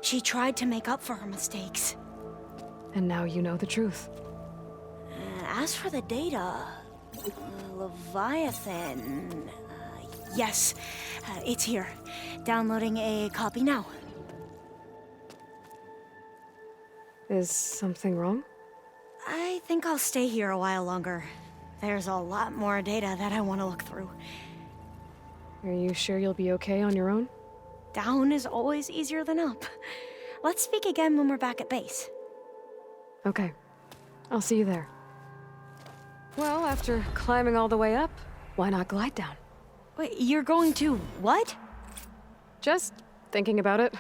She tried to make up for her mistakes. And now you know the truth. As for the data, Leviathan... yes, it's here. Downloading a copy now. Is something wrong? I think I'll stay here a while longer. There's a lot more data that I want to look through. Are you sure you'll be okay on your own? Down is always easier than up. Let's speak again when we're back at base. Okay. I'll see you there. Well, after climbing all the way up, why not glide down? Wait, you're going to what? thinking about it?